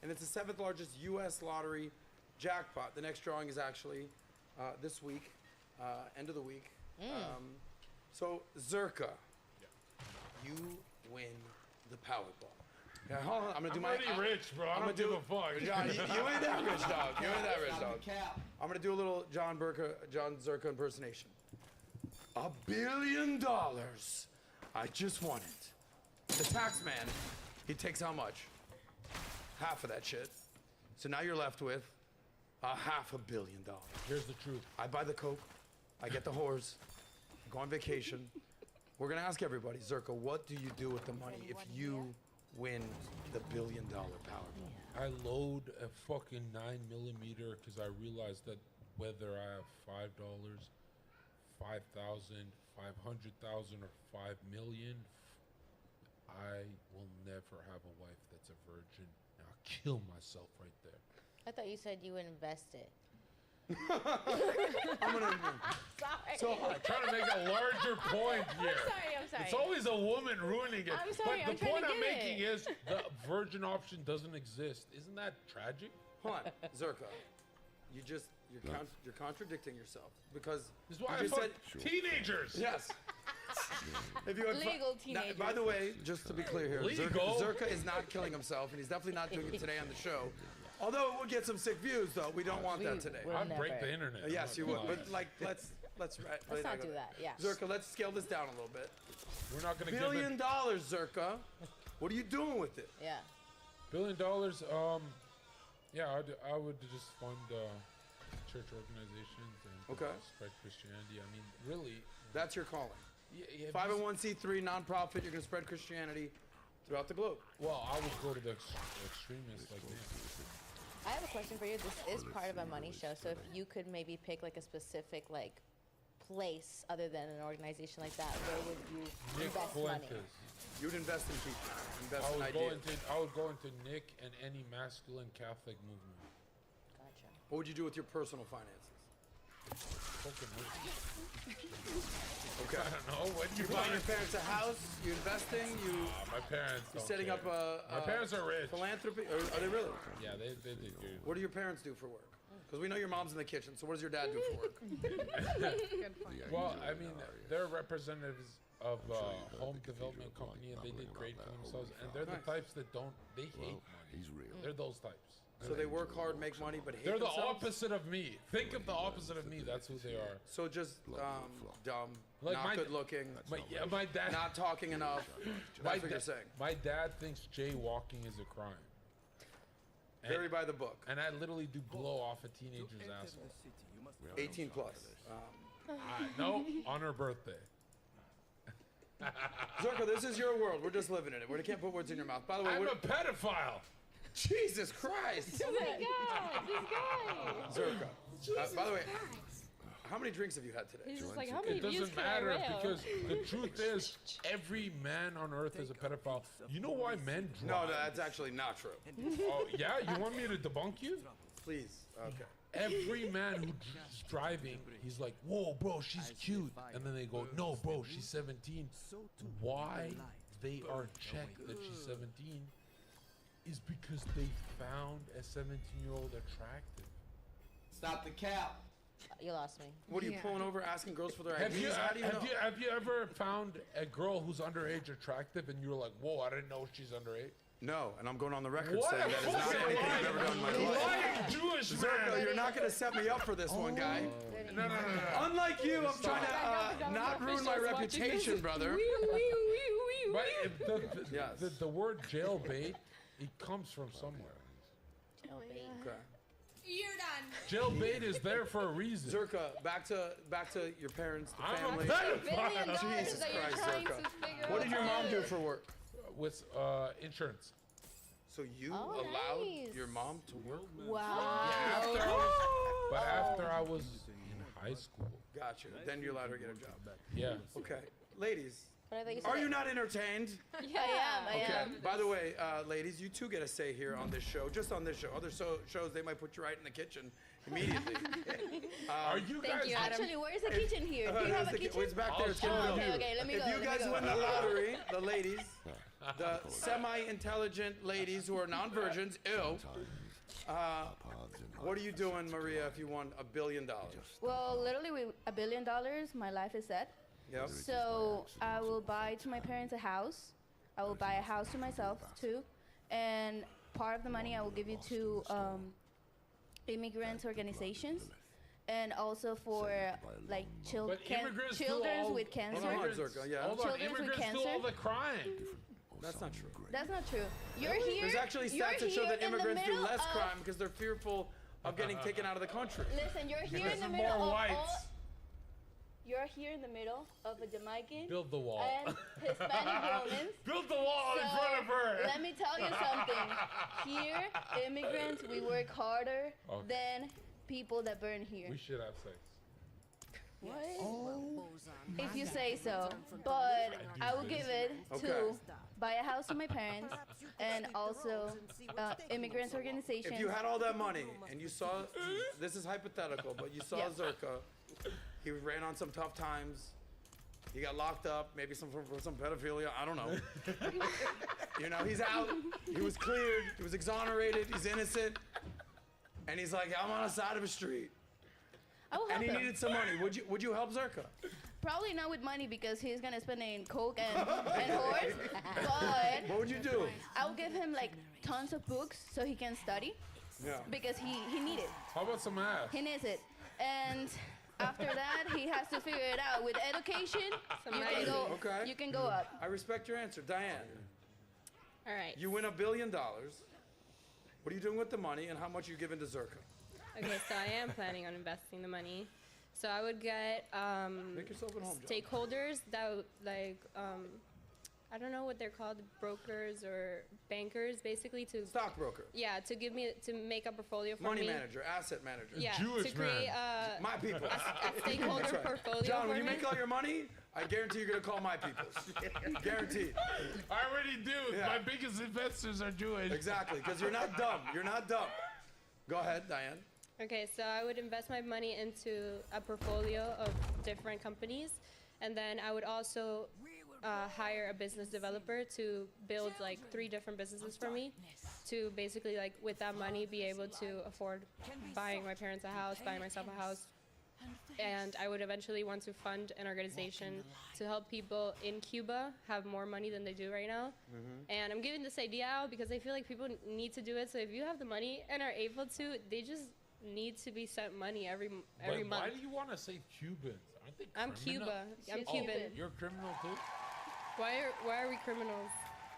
and it's the seventh largest U.S. lottery jackpot. The next drawing is actually this week, end of the week. So, Zerka, you win the Powerball. Yeah, hold on, I'm gonna do I'm my. already rich, bro. I don't give a fuck. John, you ain't that rich, dog. You ain't that rich, dog. I'm gonna do a little John Zerka impersonation. $1 billion. I just won it. The tax man, he takes how much? Half of that shit. So now you're left with $500 million. Here's the truth. I buy the Coke. I get the whores. I go on vacation. We're gonna ask everybody, Zerka, what do you do with the money if you win the $1 billion Powerball? I load a fucking 9mm because I realized that whether I have $5, 5,000, 500,000, or 5 million, I will never have a wife that's a virgin. And I'll kill myself right there. I thought you said you would invest it. I'm gonna. Sorry. So I'm trying to make a larger point here. I'm sorry. It's always a woman ruining it. I'm sorry, But I'm the trying point to I'm get making it. is the virgin option doesn't exist. Isn't that tragic? Hold on, Zerka. You're contradicting yourself because This is why you I just fuck said teenagers. yes. If you had Legal Now, teenagers. by the way, just to be clear here, Legal? Zerka is not killing himself, and he's definitely not doing it today on the show. Although it would get some sick views, though. We don't want that today. will I'd break never. the internet. I'm Yes, not you gonna would. lie. But like, let's Let's not do that. Yeah. Zerka, let's scale this down a little bit. We're not going to $1 give billion, it Zerka. What are you doing with it? Yeah. $1 billion. Yeah, I would just fund church organizations and spread Christianity. I mean, really. That's your calling. Yeah, 501c3 nonprofit. You're going to spread Christianity throughout the globe. Well, I would go to the extremists like me. I have a question for you. This is part of a money show, so if you could maybe pick like a specific like place other than an organization like that, where would you Nick invest money? Fuentes. You would invest in people. Invest I in would ideas. I would go into Nick and any masculine Catholic movement. Gotcha. What would you do with your personal finances? Fucking Okay. I don't know. What do You you buying buy? your parents a house? You investing? You My parents. you Don't setting care. up a My parents are rich. philanthropy? Or are they really? Yeah, they did good. What do your parents do for work? Because we know your mom's in the kitchen. So what does your dad do for work? Good point. Well, I mean, they're representatives of a home development company, and they did great for themselves. And they're the types that don't. They hate money. They're those types. So they work hard, make money, but hate They're the themselves? opposite of me. Think of the opposite of me. That's who they are. So just dumb, Like not my- good looking, My dad. not talking enough. That's what you're saying. My dad thinks jaywalking is a crime. And- Very by the book. And I literally do blow off a teenager's asshole. 18 plus. No, on her birthday. Zerka, this is your world. We're just living in it. We can't put words in your mouth. By the way, I'm we're- a pedophile. Jesus Christ. Oh my God, this guy. Zerka. By the way, how many drinks have you had today? He's just like, how many It views doesn't can I matter rail? because the truth is, every man on earth is a pedophile. You know why men No, drive? that's actually not true. Oh, yeah? You want me to debunk you? Please. Okay. Every man who's driving, he's like, whoa, bro, she's cute. And then they go, no, bro, she's 17. Why they are checked that she's 17 is because they found a 17-year-old attractive. Stop the cap. You lost me. What are you pulling over, asking girls for their Have IDs? you, How do you know? have you ever found a girl who's underage attractive and you were like, whoa, I didn't know she's underage? No, and I'm going on the record What saying a that is not fucking anything I've ever done in my life. lying Jewish Zerka, man. you're not going to set me up for this one, guy. No. Unlike you, I'm trying to not ruin my reputation, brother. But Yes. the word jailbait, it comes from somewhere. Okay. You're done. Jailbait is there for a reason. Zerka, back to your parents, the I'm family. a pedophile. Jesus that you're Christ, trying Zerka. to figure What out did your what mom it do is. for work? With insurance. So you Oh, allowed nice. your mom to work? Wow. But after I was in high school. Gotcha. Then you allowed her to get a job. Yeah. Okay. Ladies, But I thought you said are you that- not entertained? Yeah, I am. Okay. By the way, ladies, you too get a say here on this show. Just on this show. Other shows, they might put you right in the kitchen immediately. Are you Thank guys? you, Adam. Actually, where's the kitchen here? Do you There's have a the kitchen? It's back there. It's getting Oh, built. okay, let me If go, you let me guys go. win the lottery, the ladies, the semi-intelligent ladies who are non-virgins, what are you doing, Maria, if you won $1 billion? Well, literally, with $1 billion, my life is set. Yep. So I will buy to my parents a house. I will buy a house to myself too, and part of the money I will give you to immigrant organizations, and also for like But immigrants do children all- with cancer. Hold on, Zerka, yeah. Hold on, Children with immigrants do all cancer. the crime. That's not true. That's not true. You're here. There's actually you're stats that show here that in the immigrants do middle less of- crime because they're fearful of getting taken out of the country. Listen, you're here in Because the of middle more of whites. all. You're here in the middle of a Jamaican Build the wall. and Hispanic woman. Build the wall in So, front of her. Let me tell you something. Here, immigrants, we work harder Okay. than people that burn here. We should have sex. If you say so. But I will give it to Okay. buy a house to my parents and also immigrants organizations. If you had all that money and you saw, this is hypothetical, but you saw Yeah. Zerka, he ran on some tough times, he got locked up, maybe for some pedophilia, I don't know. You know, he's out, he was cleared, he was exonerated, he's innocent, and he's like, I'm on the side of a street. I will help And he him. needed some money. Would you help Zerka? Probably not with money because he's gonna spend it in coke and whores. But What would you do? I'll give him like tons of books so he can study Yeah. because he needs it. How about some ass? He needs it. And after that, he has to figure it out. With education, Okay. you can go up. I respect your answer. Diane, All right. you win $1 billion. What are you doing with the money and how much are you giving to Zerka? Okay, so I am planning on investing the money. So I would get Make yourself at home, John. stakeholders that would, like I don't know what they're called, brokers or bankers, basically to Stockbroker. yeah, to make a portfolio for Money me. manager, asset manager. Yeah, Jewish to create My people. a stakeholder That's right. portfolio John, for when you me. make all your money, I guarantee you're going to call my people. Guaranteed. I already do. Yeah. My biggest investors are Jewish. Exactly, because you're not dumb. You're not dumb. Go ahead, Diane. Okay, so I would invest my money into a portfolio of different companies, and then I would also hire a business developer to build like 3 different businesses for me, to basically like with that money be able to afford buying my parents a house, buying myself a house, and I would eventually want to fund an organization to help people in Cuba have more money than they do right now. And I'm giving this idea out because I feel like people need to do it. So if you have the money and are able to, they just need to be sent money every But month. why do you want to say Cubans? Aren't they I'm criminal? Cuba. I'm Oh, Cuban. You're a criminal too? Why are we criminals?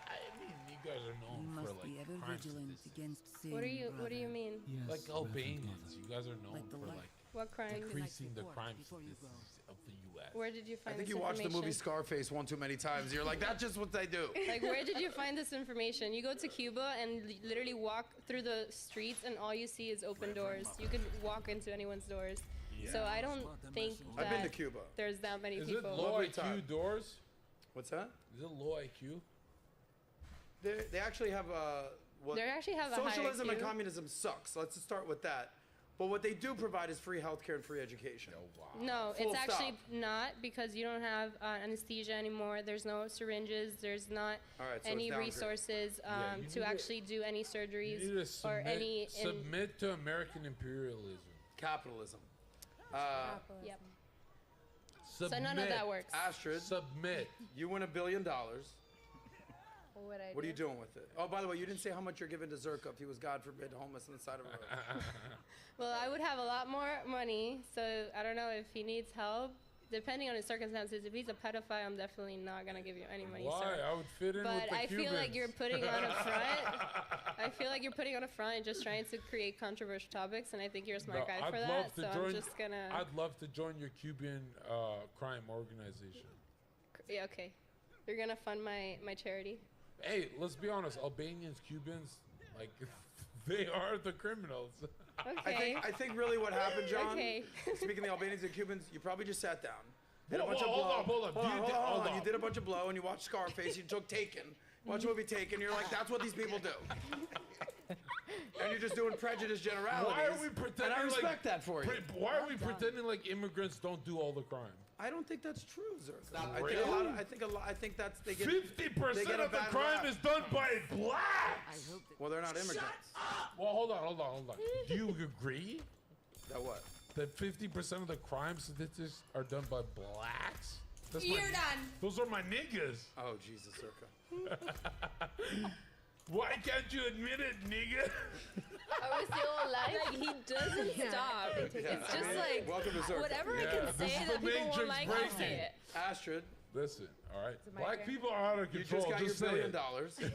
I mean, you guys are known You for must like be ever crime vigilant statistics. against sin. What do you mean? Like Albanians, you guys are known Like the for light. like What crime? increasing the before- crime before you statistics of the U.S. Where did you I find think this you watched the movie information? Scarface one too many times. You're like, that's just what they do. Like, where did you find this information? You go to Cuba and literally walk through the streets, and all you see is open doors. You could walk into anyone's doors. So I don't think that I've been to Cuba. there's that many Is people. it low Lovely IQ time. doors? What's that? Is it low IQ? They actually have what They actually have a high socialism and IQ. communism sucks. Let's just start with that. But what they do provide is free healthcare and free education. No, Full it's actually stop. not, because you don't have anesthesia anymore. There's no syringes. There's not All right, so any it's downgrade. resources Yeah, you to need to- actually do any surgeries You need to or submit, any. submit to American imperialism. Capitalism. Yep. Submit. So none of that works. Astrid, Submit. you win $1 billion. What What are you doing with it? Oh, by the way, you didn't say how much you're giving to Zerka if he was, God forbid, homeless on the side of a road. Well, I would have a lot more money, so I don't know if he needs help. depending on his circumstances, if he's a pedophile, I'm definitely not gonna give you any money, Why? sir. I would fit in But with the I feel like Cubans. you're putting on a front. I feel like you're putting on a front and just trying to create controversial topics, and I think you're a smart guy I'd for love that. to So join, I'm just gonna. I'd love to join your Cuban crime organization. Yeah, okay. You're gonna fund my charity. Hey, let's be honest. Albanians, Cubans, like they are the criminals. Okay. I think really what happened, John. Okay. Speaking of the Albanians and Cubans, you probably just sat down. Did a Whoa, bunch whoa, of blow. hold up. Hold on. You did a bunch of blow and you watched Scarface. You took Taken. Watch the movie Taken. You're like, that's what these people do. And you're just doing prejudice generalities. Why are we pretending? And I respect like, that for you. Why are we pretending like immigrants don't do all the crime? I don't think that's true, Zerka. Really? I think that's they get 50% of the crime is done by blacks. Well, they're not immigrants. Well, hold on. Do you agree that what? That 50% of the crime statistics are done by blacks? You're done. Those are my niggas. Oh, Jesus, Zerka. Why can't you admit it, nigga? Are we still alive? Like, he doesn't stop. It's just like, welcome to Zerka. whatever I can say that people won't like, I'll say it. Astrid. Listen, all right. my Black turn? people are out of You control. just got your say $1 it. billion.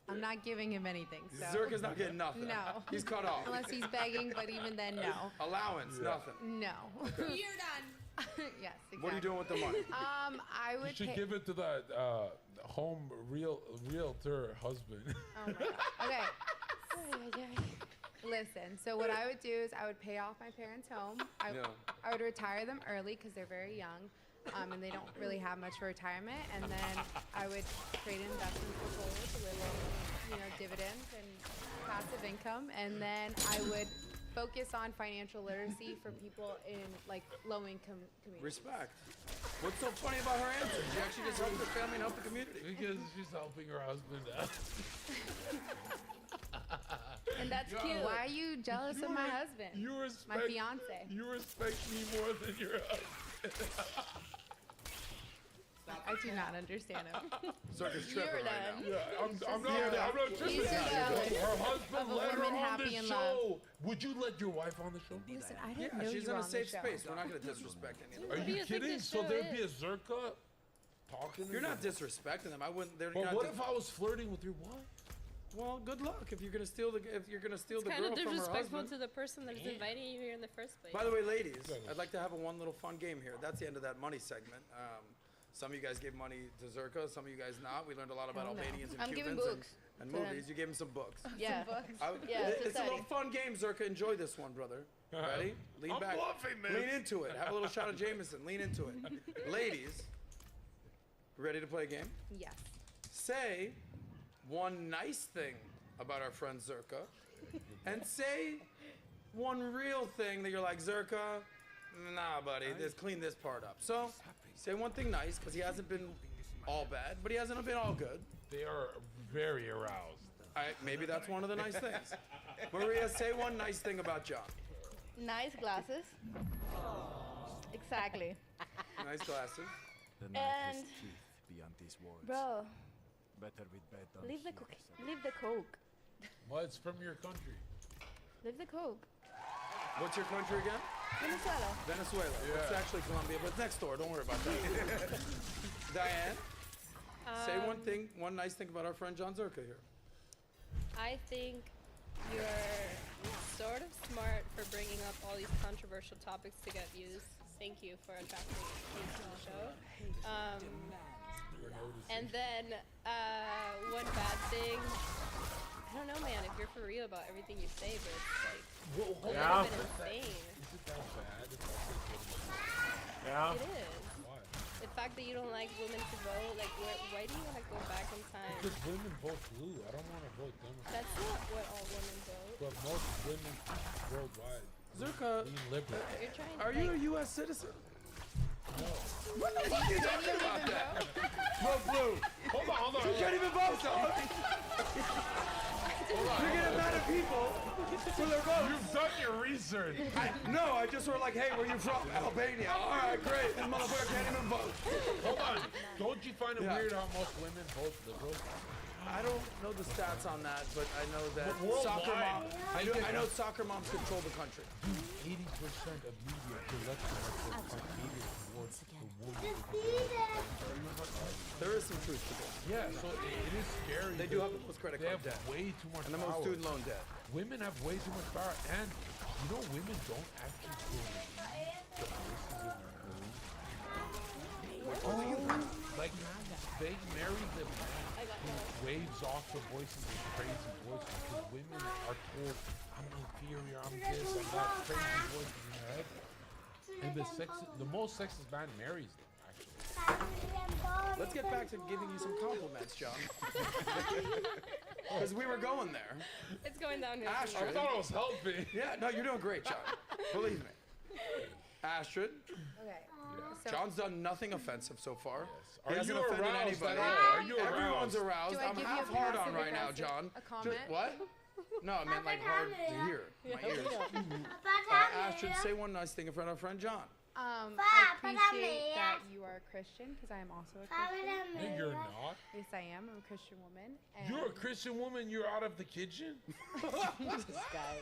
I'm not giving him anything. So. Zerka's not getting nothing. No. He's cut off. Unless he's begging, but even then, no. Allowance, nothing. No. Okay. You're done. Yes, exactly. What are you doing with the money? I would You should pay- give it to that home realtor husband. Oh my God. Okay. Listen, so what I would do is I would pay off my parents' home. I would retire them early because they're very young, and they don't really have much for retirement. And then I would create an investment portfolio to live on, dividends and passive income. And then I would focus on financial literacy for people in like low-income communities. Respect. What's so funny about her answer? She actually just helped her family and helped the community. Because she's helping her husband out. And that's cute. Why are you jealous of my husband? You respect my fiance. You respect me more than your husband. I do not understand him. Circus tripping right now. Yeah, I'm not tripping. He's just jealous Her husband of a let her woman on happy the in show. love. Would you let your wife on the show? Listen, I Yeah, didn't know she's you were in a on safe the show. space. We're not going to disrespect any of Are them. you kidding? So there'd be a Zerka talking to You're not you? disrespecting them. I wouldn't. They're But not what if I was flirting with your wife? Well, good luck if you're gonna steal the It's girl kind of from her disrespectful husband. to the person that is inviting you here in the first place. By the way, ladies, I'd like to have one little fun game here. That's the end of that money segment. Some of you guys gave money to Zerka, some of you guys not. We learned a lot about Hell no. Albanians and I'm giving Cubans books and to them. movies. You gave him some books. Yeah. It's a little fun game, Zerka. Enjoy this one, brother. Ready? Lean I'm back. bluffing this. Lean into it. Have a little shot of Jameson. Lean into it. Ladies, ready to play a game? Yes. Say one nice thing about our friend Zerka, and say one real thing that you're like, Zerka, nah, buddy, let's clean this part up. So, say one thing nice, because he hasn't been all bad, but he hasn't been all good. They are very aroused. Maybe that's one of the nice things. Maria, say one nice thing about John. Nice glasses. Exactly. Nice glasses. The night has And teeth beyond these walls. bro, Better with bed than leave the here, coke. son. Leave the coke. Well, it's from your country. Leave the coke. What's your country again? Venezuela. Venezuela. It's Yeah. actually Colombia, but it's next door. Don't worry about that. Diane, say one nice thing about our friend John Zerka here. I think you're sort of smart for bringing up all these controversial topics to get views. Thank you for attracting me to the show. And then one bad thing, I don't know, man, if you're for real about everything you say, but it's like, Yeah. been insane. Is it that bad? If I say go to the Yeah. It is. Why? The fact that you don't like women to vote, like, why do you want to go back in time? Because women vote blue. I don't want to vote Democrat. That's not what all women vote. But most women worldwide Zerka, lean liberal. You're trying to are you a U.S. citizen? No. What the fuck are you talking about that? Vote blue. Hold on. You can't even vote, dog. You're getting mad at people for their votes. You've done your research. No, I just were like, hey, where you from? Albania. All right, great. This motherfucker can't even vote. Hold on. Don't you find it Yeah. weird how most women vote liberal? I don't know the stats on that, but I know that But worldwide, soccer moms. I know soccer moms control the country. 80% of media collected are catered to towards the woman. There is some truth to this. Yeah, so it is scary. They do have the most credit They card have debt. way too much And the power. most student loan debt. Women have way too much power, and you know women don't actually feel the voices in their home. Like they marry the man who waves off the voices as crazy voices because women are told, I'm inferior, I'm this, I'm that, crazy voices in their head. And the most sexist man marries them, actually. Let's get back to giving you some compliments, John. Because we were going there. It's going down here. Astrid. I thought it was helping. Yeah, no, you're doing great, John. Believe me. Astrid. Okay. John's done nothing offensive so far. He Are hasn't you offended aroused anybody. at all? Are you Everyone's aroused? aroused. Do I I'm give you half a hard on passive right now, aggressive- John. a comment? What? No, I meant like hard to hear. My ears. Astrid, say one nice thing in front of our friend John. I appreciate that you are a Christian because I am also a Christian. No, you're not. Yes, I am. I'm a Christian woman. And You're a Christian woman, you're out of the kitchen? This guy.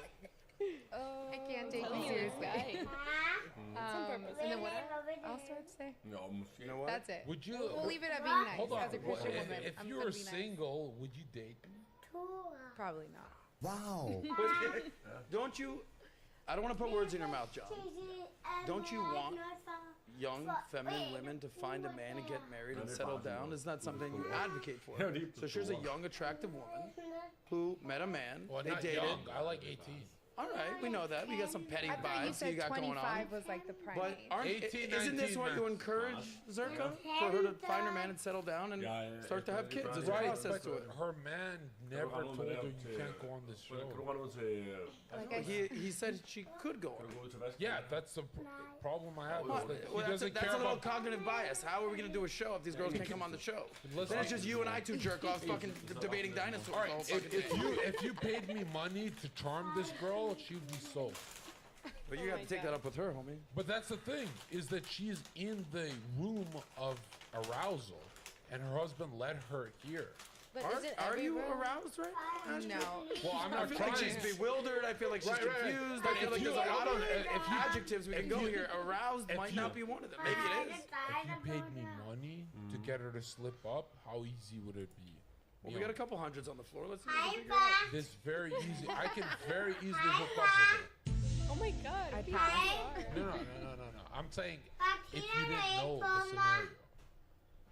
I can't take telling you you, this seriously. guy. It's on purpose. And then what else do I have to say? No, You know what? That's it. Would you? We'll leave it at being nice. Hold on. As a Christian Well, woman, if I'm you gonna were be nice. single, would you date me? Probably not. Wow. Don't you? I don't want to put words in your mouth, John. Don't you want young feminine women to find a man and get married and settle down? Isn't that something you advocate for? So here's a young, attractive woman who met a man. Well, they not dated. young. I like 18. All right, we know that. We got some petty I thought you vibes said you got going on. 25 was like the prime But age. aren't, 18, isn't this 19 what you max. encourage, Zerka? For her to find her man and settle down and start to have kids? There's a Right, process but to it. her man never told her you can't go on this show. He said she could go on. Yeah, that's the problem I have. Well, Is that he that's doesn't that's care a little about. cognitive bias. How are we going to do a show if these girls can't come on the show? Listen. Then it's just you and I two jerk offs fucking debating dinosaurs All the whole right, fucking day. if you paid me money to charm this girl, she'd be sold. But you have to take that up with her, homie. But that's the thing, is that she's in the room of arousal, and her husband let her here. But Are, isn't are you everyone- aroused right now? Astrid? No. Well, I'm I not feel trying. like she's bewildered. I feel like she's Right, right, right. confused. But I feel if like you- there's a lot of if you- adjectives we can if go you- here. Aroused if might you- not be one of them. Maybe it is. If you paid me money to get her to slip up, how easy would it be? Well, You we know, got a couple hundreds on the floor. Let's see what we figure out. This very easy. I can very easily hook up with her. Oh my god. I be pass. No. I'm saying if you didn't know the scenario.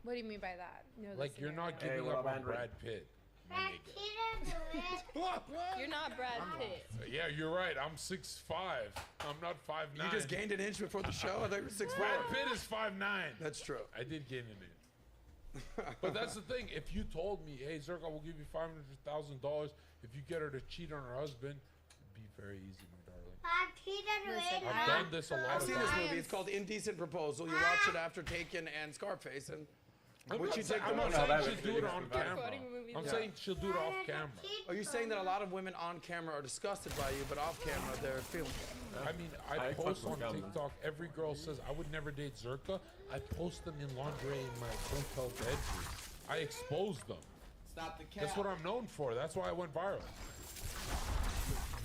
What do you mean by that? No, the Like, you're not scenario. giving up on Brad Pitt. my nigga. You're not Brad Pitt. Yeah, you're right. I'm 6'5". I'm not 5'9". You just gained an inch before the show? I thought you were 6'4". Brad Pitt is 5'9". That's true. I did gain an inch. But that's the thing. If you told me, hey, Zerka, we'll give you $500,000 if you get her to cheat on her husband, it'd be very easy, my darling. I've done this a lot I've of seen times. this movie. It's called Indecent Proposal. You watch it after Taken and Scarface, and I'm would not you saying- take the I'm money? not saying she'll do it on camera. Recording a movie I'm with- saying she'll do it off camera. Are you saying that a lot of women on camera are disgusted by you, but off camera they're feeling it? I mean, I post on TikTok. Every girl says I would never date Zerka. I post them in lingerie in my hotel bedroom. I expose them. Stop the cap. That's what I'm known for. That's why I went viral.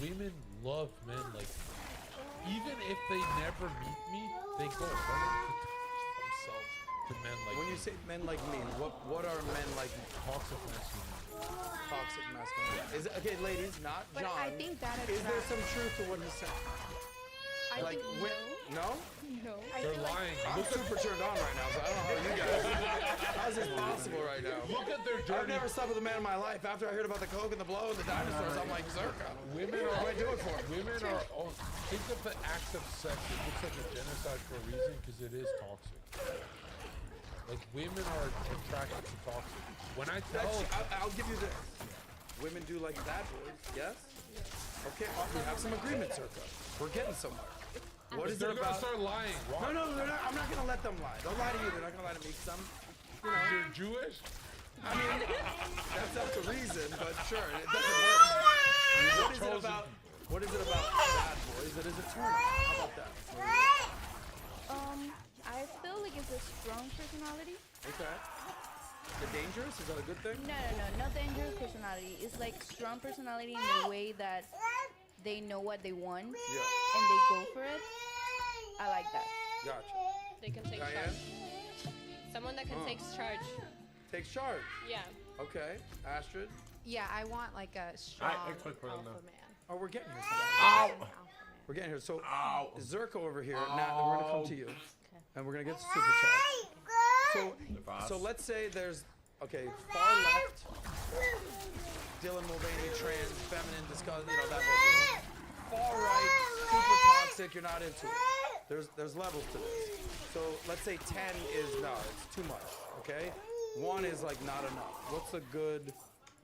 Women love men like me. Even if they never meet me, they go running to touch themselves to men like When me. you say men like me, what are men like me? Toxic masculinity. Toxic masculinity. Is it, okay, ladies, not But John. I think that is there attracts- some truth to what he's saying? I like, think no? No. They're lying. I'm Look super turned on right now, so I don't know how you guys. How's this possible right now? Look at their I've dirty. never slept with a man in my life. After I heard about the coke and the blow and the dinosaurs, I'm like, Zerka. Women What do I are. do it for? Women are. Oh, think of the act of sex. It looks like a genocide for a reason because it is toxic. Like women are attracted to toxic. When I tell. I'll give you this. Women do like bad boys, yes? Okay, we have some agreement, Zerka. We're getting somewhere. What is They're it gonna about? start lying. Why? No, they're not, I'm not gonna let them lie. They'll lie to you. They're not gonna lie to me because I'm, You're Jewish? I mean, that's up to reason, but sure, it doesn't hurt. What is it about bad boys that is a turn on? How about that? I feel like it's a strong personality. Okay. The dangerous? Is that a good thing? No, not dangerous personality. It's like strong personality in the way that they know what they want and they go for it. I like that. Gotcha. they can take Diane? charge. Someone that can take charge. Takes charge. Yeah. Okay. Astrid? Yeah, I want like a strong alpha man. Oh, we're getting here. Ow. We're getting here. So, Zerko over here. Nat, we're going to come to you. And we're going to get the super chat. So let's say there's, okay, far left, Dylan Mulvaney, trans, feminine, discuss, you know, that whole thing. Far right, super toxic, you're not into it. There's levels to this. So let's say 10 is, no, it's too much, okay? 1 is like not enough. What's a good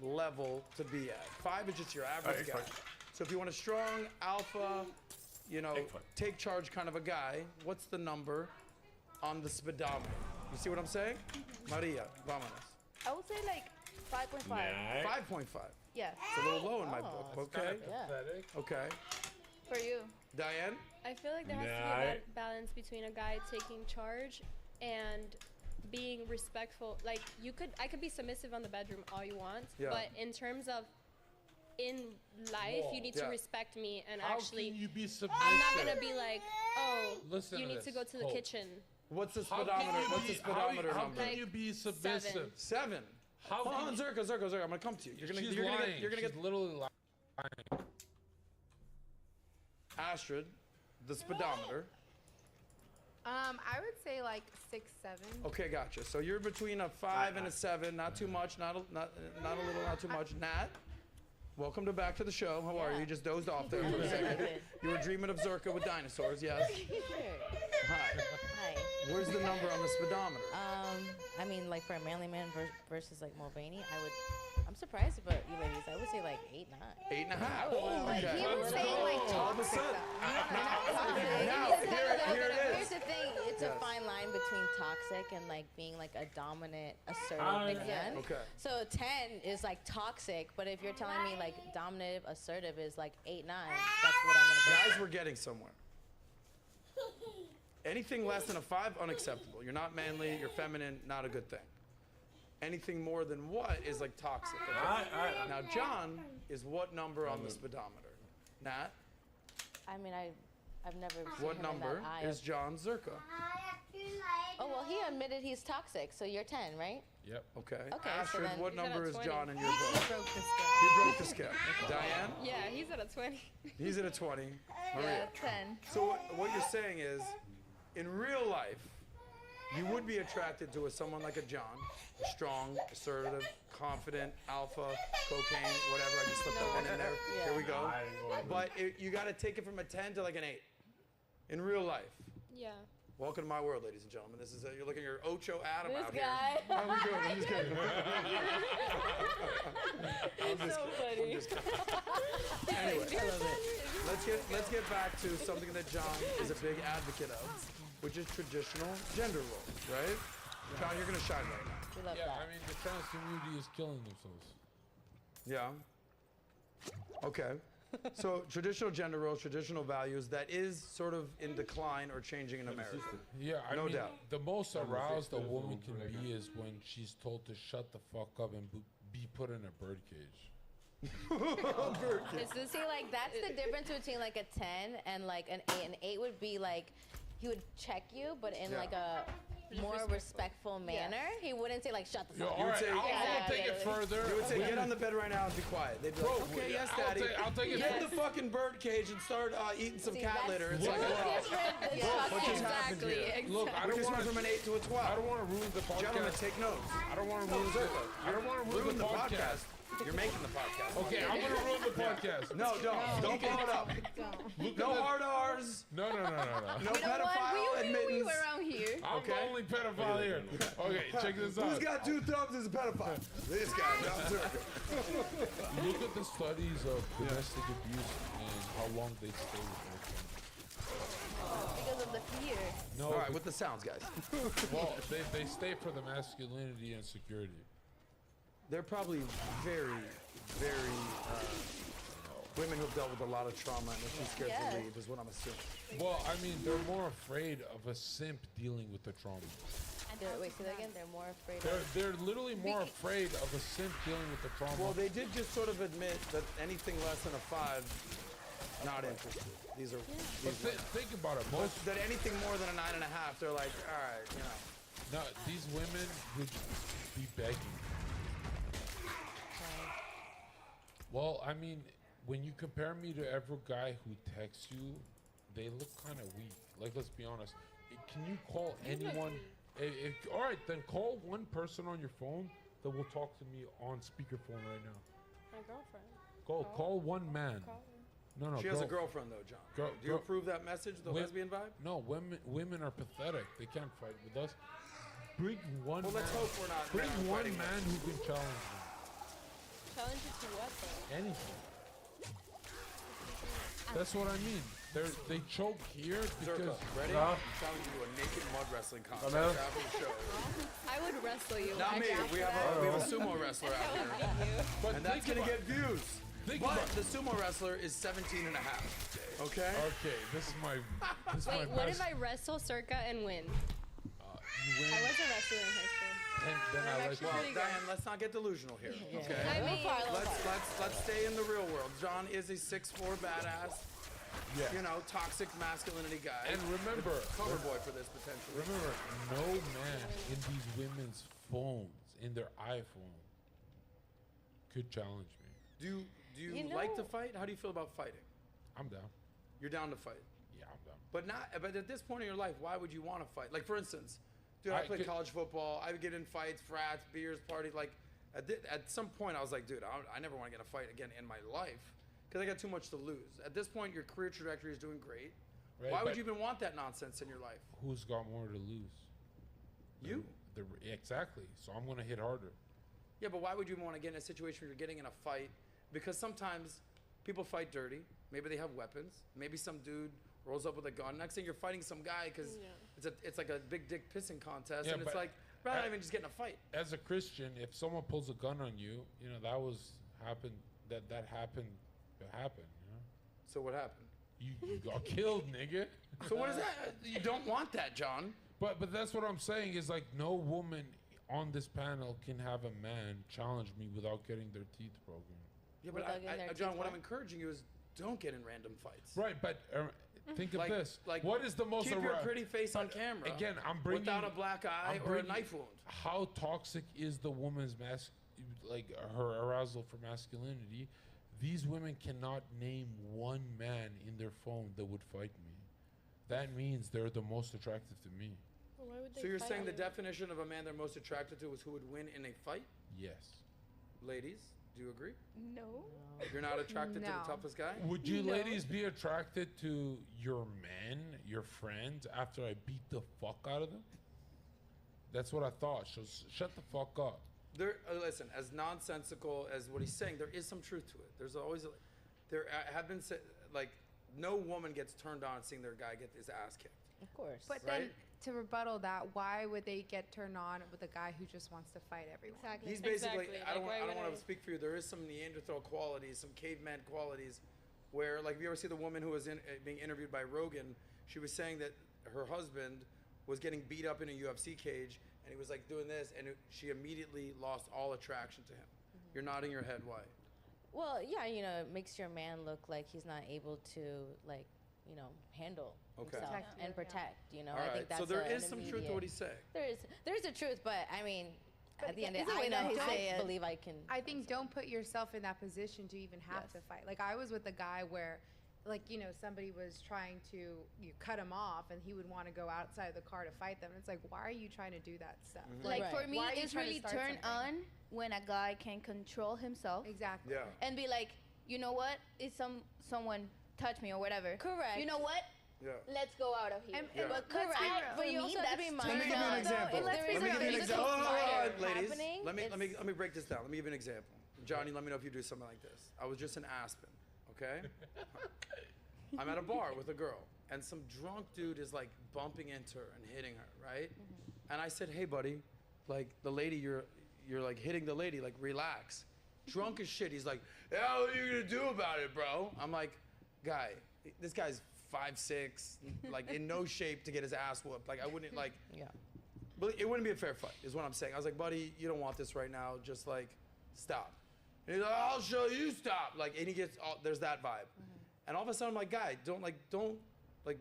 level to be at? 5 is just your average guy. So if you want a strong alpha, you know, take charge kind of a guy, what's the number on the speedometer? You see what I'm saying? Maria, vámonos. I would say like 5.5. 5.5. Yeah. It's a little low in my book. Okay. Okay. For you. Diane? I feel like there has to be a balance between a guy taking charge and being respectful. Like I could be submissive on the bedroom all you want, but in terms of in life, you need to respect me and How actually. can you be submissive? I'm not gonna be like, oh, Listen you to need to this. go to the kitchen. What's the How speedometer? can you What's the be- speedometer how number? can you be submissive? 7. How Hold can on, you- Zerka. I'm gonna come to you. You're gonna She's you're lying. gonna get you're gonna She's get literally lying. Astrid, the speedometer. I would say like 6, 7. Okay, gotcha. So you're between a 5 and a 7. Not too much. Not a little. Not too much. Nat, welcome to back to the show. How are you? You just dozed off there for a second. You were dreaming of Zerka with dinosaurs. Yes. Hi. Hi. Where's the number on the speedometer? I mean, like for a manly man versus like Mulvaney, I'm surprised about you ladies. I would say like 8, 9. 8.5. Okay. He would say like All of a toxic. sudden. Though. Now, here it Here's is. the thing, it's a fine line between toxic and like being like a dominant, assertive man. Okay. So 10 is like toxic, but if you're telling me like dominant, assertive is like 8, 9, that's what I'm gonna go. Guys, we're getting somewhere. Anything less than a 5, unacceptable. You're not manly, you're feminine, not a good thing. Anything more than what is like toxic. Okay? Now, John is what number on the speedometer? Nat? I mean, I've never seen What him number in that eye is of- John Zerka? Oh, well, he admitted he's toxic, so you're 10, right? Yep. Okay. Okay, so Astrid, then- what He's at a number is 20. John in your He book? broke the scale. He broke the scale. Diane? Yeah, he's at a 20. He's at a 20. Yeah, Maria? 10. So what you're saying is, in real life, you would be attracted to someone like a John, strong, assertive, confident, alpha, cocaine, whatever. I just slipped that one in there. Here we go. But you got to take it from a 10 to like an 8. In real life. Yeah. Welcome to my world, ladies and gentlemen. This is you're looking at your Ocho Adam This out guy. here. I'm just kidding. I'm just kidding. I'm so funny. I'm just kidding. Anyway, let's get back to something that John is a big advocate of, which is traditional gender roles, right? John, you're gonna shine right now. We love Yeah, that. I mean, the trans community is killing themselves. Yeah. Okay. So traditional gender roles, traditional values, that is sort of in decline or changing in America. Yeah, I No mean, doubt. the most aroused a woman can be is when she's told to shut the fuck up and be put in a birdcage. See, like that's the difference between like a 10 and like an 8. An 8 would be like he would check you, but in like a more respectful manner. He wouldn't say like shut the fuck up. All right, I'll take it further. You would say, get on the bed right now and be quiet. They'd be like, okay, yes, Daddy. I'll take it. Get in the fucking bird cage and start eating some cat litter. It's like, what just happened here? Look, I We don't just want went from an 8 to a 12. I don't want to ruin the podcast. Gentlemen, take notes. I don't want to ruin the. I don't want to ruin the podcast. You're making the podcast. Okay, I'm gonna ruin the podcast. No, don't blow it up. No hard R's. No. No You know what? pedophile We admittance. were around here. I'm the only pedophile here. Okay, check this out. Who's got 2 thumbs as a pedophile? This guy, John Zerka. Look at the studies of domestic abuse and how long they stay with their victims. Because of the fear. No, All right, with the sounds, guys. well, they stay for the masculinity and security. They're probably very, very women who've dealt with a lot of trauma and they're too scared to leave, is what I'm assuming. Well, I mean, they're more afraid of a simp dealing with the trauma. Wait, say that again. They're more afraid. They're literally more afraid of a simp dealing with the trauma. Well, they did just sort of admit that anything less than a 5 Not interested. These are. But think about it. Most that anything more than a 9.5, they're like, all right, you know. no, these women would be begging. Well, I mean, when you compare me to every guy who texts you, they look kind of weak. Like, let's be honest. Can you call anyone? All right, then call one person on your phone that will talk to me on speakerphone right now. My girlfriend. Call one man. No, She has a girlfriend though, John. Do you approve that message, the lesbian vibe? No, women are pathetic. They can't fight with us. Bring one. Well, let's hope we're not. Bring one fighting man who can challenge me. Challenge you to what though? Anything. That's what I mean. They choke here because. Zerka, ready? No. I'm challenging you to a naked mud wrestling contest No. after the show. I would wrestle you. Not me. We have a sumo wrestler out here. But And that's think going to about- get views. Think But about- the sumo wrestler is 17.5. Okay? Okay, this is my Wait, what if best. I wrestle Circa and win? You win, I was a wrestler in high school. and then I let you. Well, Diane, let's not get delusional here. Okay? I mean, Let's stay in the real world. John is a 6'4" badass. Yeah. You know, toxic masculinity guy. And remember, cover boy for this potentially. Remember, no man in these women's phones, in their iPhone, could challenge me. Do you like to fight? How do you feel about fighting? I'm down. You're down to fight. Yeah, I'm down. But at this point in your life, why would you want to fight? Like for instance, dude, I played college football. I would get in fights, frats, beers, parties. Like at some point, I was like, dude, I never want to get in a fight again in my life because I got too much to lose. At this point, your career trajectory is doing great. Right, Why would but you even want that nonsense in your life? Who's got more to lose? You. Exactly. So I'm gonna hit harder. Yeah, but why would you even want to get in a situation where you're getting in a fight? Because sometimes people fight dirty. Maybe they have weapons. Maybe some dude rolls up with a gun. Next thing you're fighting some guy because it's like a big dick pissing contest, Yeah, and it's but like rather than even just get in a fight. As a Christian, if someone pulls a gun on you, you know that happened. That happened. It happened. You know. So what happened? You got killed, nigga. So what is that? You don't want that, John. But that's what I'm saying is like no woman on this panel can have a man challenge me without getting their teeth broken. Yeah, but John, what I'm encouraging you is don't get in random fights. Right, but think of Like- this. like, What is the most keep your pretty face on camera. Again, I'm bringing without a black eye I'm or a bringing- knife wound. How toxic is the woman's like her arousal for masculinity? These women cannot name one man in their phone that would fight me. That means they're the most attractive to me. Why would they So you're fight saying the you? definition of a man they're most attracted to is who would win in a fight? Yes. Ladies, do you agree? No. You're not attracted to No. the toughest guy? Would you ladies be attracted to your men, your friends, after I beat the fuck out of them? That's what I thought. So shut the fuck up. Listen, as nonsensical as what he's saying, there is some truth to it. There's always, there have been, like, no woman gets turned on seeing their guy get his ass kicked. Of course. But then to rebuttal that, why would they get turned on with a guy who just wants to fight everyone? Exactly. He's basically, Exactly. I don't Like, why want would to I- speak for you. There is some Neanderthal qualities, some caveman qualities, where, like, if you ever see the woman who was being interviewed by Rogan, she was saying that her husband was getting beat up in a UFC cage, and he was like doing this, and she immediately lost all attraction to him. You're nodding your head. Why? Well, yeah, you know, it makes your man look like he's not able to, like, you know, handle Okay. himself Protect you, and yeah. protect. You know, All I right. think that's So there an is some truth to what he's saying. There's a truth, but I mean, at the end of it's the the day, way that I he know, say I it. believe I can. I think don't put yourself in that position to even have to fight. Like I was with a guy where, like, you know, somebody was trying to cut him off, and he would want to go outside the car to fight them. It's like, why are you trying to do that stuff? Like Right. for me, Why are you it's trying to really start turn something? on when a guy can control himself Exactly. Yeah. and be like, you know what? If someone touch me or whatever. Correct. You know what? Yeah. Let's go out of here. And- Yeah. But let's be correct. real. For But you me, also have to that's be Let mindful. me give you an though, example. if there Let is me a give you an physical example. Hold fight on, ladies. happening, Let me it's- break this down. Let me give you an example. Johnny, let me know if you do something like this. I was just in Aspen, okay? I'm at a bar with a girl, and some drunk dude is like bumping into her and hitting her, right? And I said, hey, buddy, like the lady, you're like hitting the lady, like relax. Drunk as shit. He's like, yeah, what are you gonna do about it, bro? I'm like, guy, this guy's 5'6", like in no shape to get his ass whooped. Like I wouldn't like. Yeah. But it wouldn't be a fair fight, is what I'm saying. I was like, buddy, you don't want this right now. Just like, stop. And he's like, I'll show you stop. Like, and he gets, there's that vibe. And all of a sudden, I'm like, guy, don't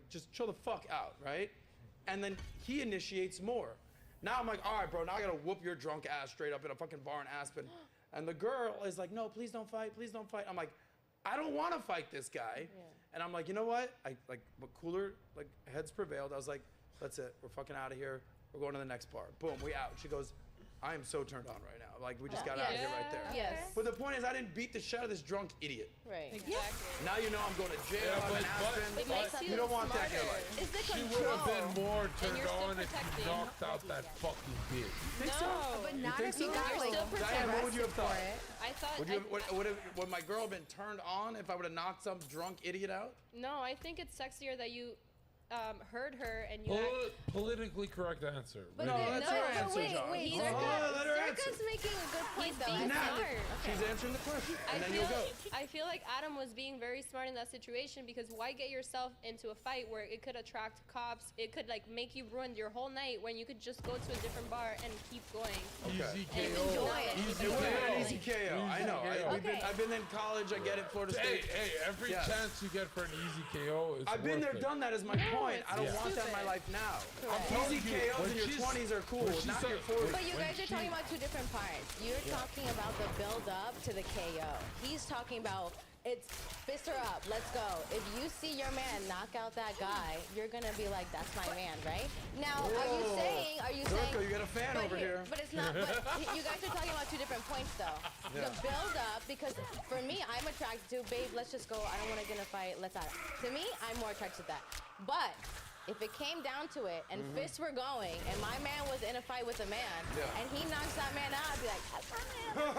just chill the fuck out, right? And then he initiates more. Now I'm like, all right, bro, now I gotta whoop your drunk ass straight up in a fucking bar in Aspen. And the girl is like, no, please don't fight, please don't fight. I'm like, I don't wanna fight this guy. Yeah. And I'm like, you know what? But cooler, like heads prevailed. I was like, that's it, we're fucking out of here. We're going to the next bar. Boom, we out. She goes, I am so turned on right now. Like, we just got out of here right there. Yes. But the point is, I didn't beat the shit out of this drunk idiot. Right. Exactly. Now you know I'm going to jail. I'm in Aspen. You don't want that in your life. It's the She control. would have been more turned you're still on if you knocked out that fucking bitch. Think so? But You not think if you so? got like Diane, what would you have thought? I thought. Would my girl have been turned on if I would have knocked some drunk idiot out? No, I think it's sexier that you heard her and you. Politically correct answer. No, that's her answer, John. Wait, let her answer. Zerka's making a good point He's though. being Now, smart. she's answering the question, and then you'll go. I feel like Adam was being very smart in that situation because why get yourself into a fight where it could attract cops? It could like make you ruin your whole night when you could just go to a different bar and keep going. Easy And KO. enjoy it. Easy It would have been an KO. easy KO. I know. I've been in college. I get it. Florida State. Hey, every Yes. chance you get for an easy KO is I've been worth there, it. done that. Is my point. I don't want that in my life now. Easy KOs in your 20s are cool, not your 40s. But you guys are talking about two different parts. You're talking about the build up to the KO. He's talking about it's fist her up, let's go. If you see your man knock out that guy, you're gonna be like, that's my man, right? Now, are you saying? Zerka, you got a fan over here. But it's not. But you guys are talking about two different points, though. Yeah. The build up, because for me, I'm attracted to, babe, let's just go. I don't want to get in a fight. Let's out. To me, I'm more attracted to that. But if it came down to it and fists were going and my man was in a fight with a man and he knocks that man out, I'd be like, that's my man.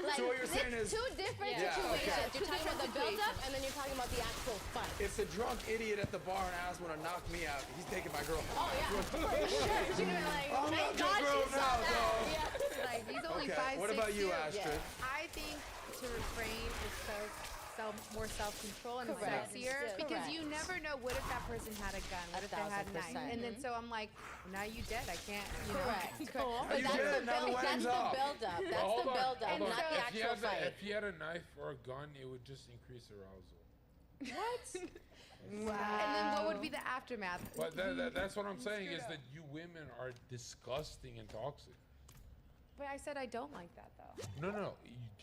Like, So what you're saying is two different situations. You're talking about the build up and then you're talking about the actual fight. if the drunk idiot at the bar in Aspen would have knocked me out, he's taking my girl. Oh, yeah. For sure. She'd be like, I'm thank not God your girl she saw now, that. dog. Yeah. Like he's only Okay, 5'6". what about you, too. Astrid? I think to refrain is more self-control and Correct. sexier Yeah. because Correct. you never know what if that person had a gun, what if they had a knife, 1,000%. and then so I'm like, now you dead. I can't. You Correct. Know. But you that's did. the Now the build. That's wedding's the off. build up. That's Hold the on, build up, hold on. not the If he actual had fight. if he had a knife or a gun, it would just increase arousal. What? And then what would be the aftermath? But that's what I'm saying is that you women are disgusting and toxic. But I said I don't like that though. No.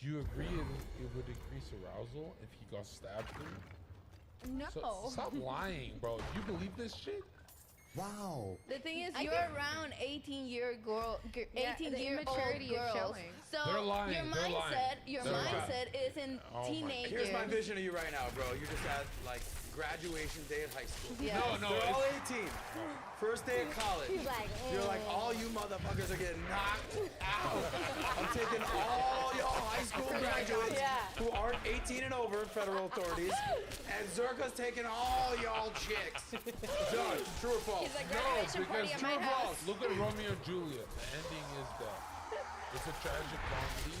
Do you agree it would increase arousal if he got stabbed through? No. So, stop lying, bro. Do you believe this shit? Wow. The thing is, I you're think- around 18-year-old Yeah, the immaturity is girls. showing. So They're lying, your they're lying. mindset, They're lying. is in Oh my- teenagers. Here's my vision of you right now, bro. You're just at like graduation day at high school. Yeah. No, They're all 18. First day of college. He's like, You're like, all you motherfuckers are getting knocked out. I'm taking all y'all high school graduates who aren't 18 and over, federal authorities, and Zerka's taking all y'all chicks. Done. True or false? He's like, No, graduation party because at my house. look at Romeo and Juliet. The ending is that it's a tragic comedy.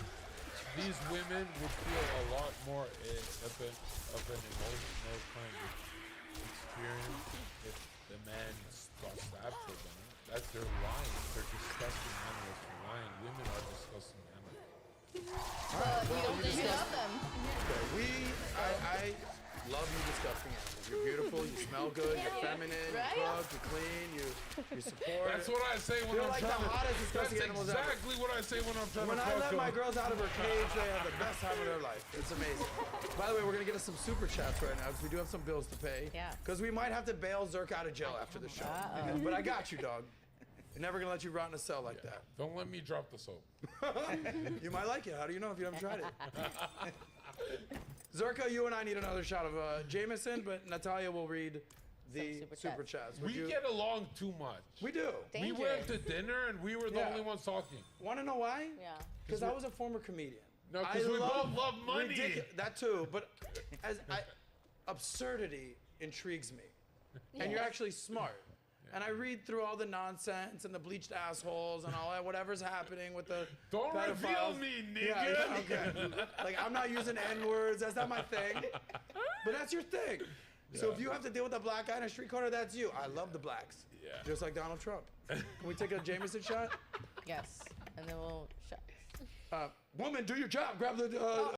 These women would feel a lot more of an emotional kind of experience if the man got stabbed for them. That's their lying. They're disgusting animals for lying. Women are disgusting animals. You love them. Okay, I love you disgusting animals. You're beautiful, you smell good, you're feminine, Right? you cook, you clean, you support. That's what I say when You're I'm like trying the to. hottest disgusting That's animals ever. exactly what I say when I'm trying When to I fuck let my them. girls out of her cage, they have the best time of their life. It's amazing. By the way, we're gonna get us some super chats right now because we do have some bills to pay. Yeah. Because we might have to bail Zerk out of jail after the show. But I got you, dog. I'm never gonna let you rot in a cell like that. Don't let me drop the soap. You might like it. How do you know if you haven't tried it? Zerka, you and I need another shot of Jameson, but Natalia will read the super chats. Would We you- get along too much. We do. We went to dinner and we were the Yeah. only ones talking. Want to know why? Yeah. Because I was a former comedian. No, I because we both love money. That too, but absurdity intrigues me. And you're actually smart. And I read through all the nonsense and the bleached assholes and all that, whatever's happening with the Don't reveal pedophiles. me, Yeah, nigga. okay. Like, I'm not using N-words. That's not my thing. But that's your thing. So if you have to deal with a black guy in a street corner, that's you. I love the blacks. Yeah. Just like Donald Trump. Can we take a Jameson shot? Yes. And then we'll shut. Woman, do your job. Grab the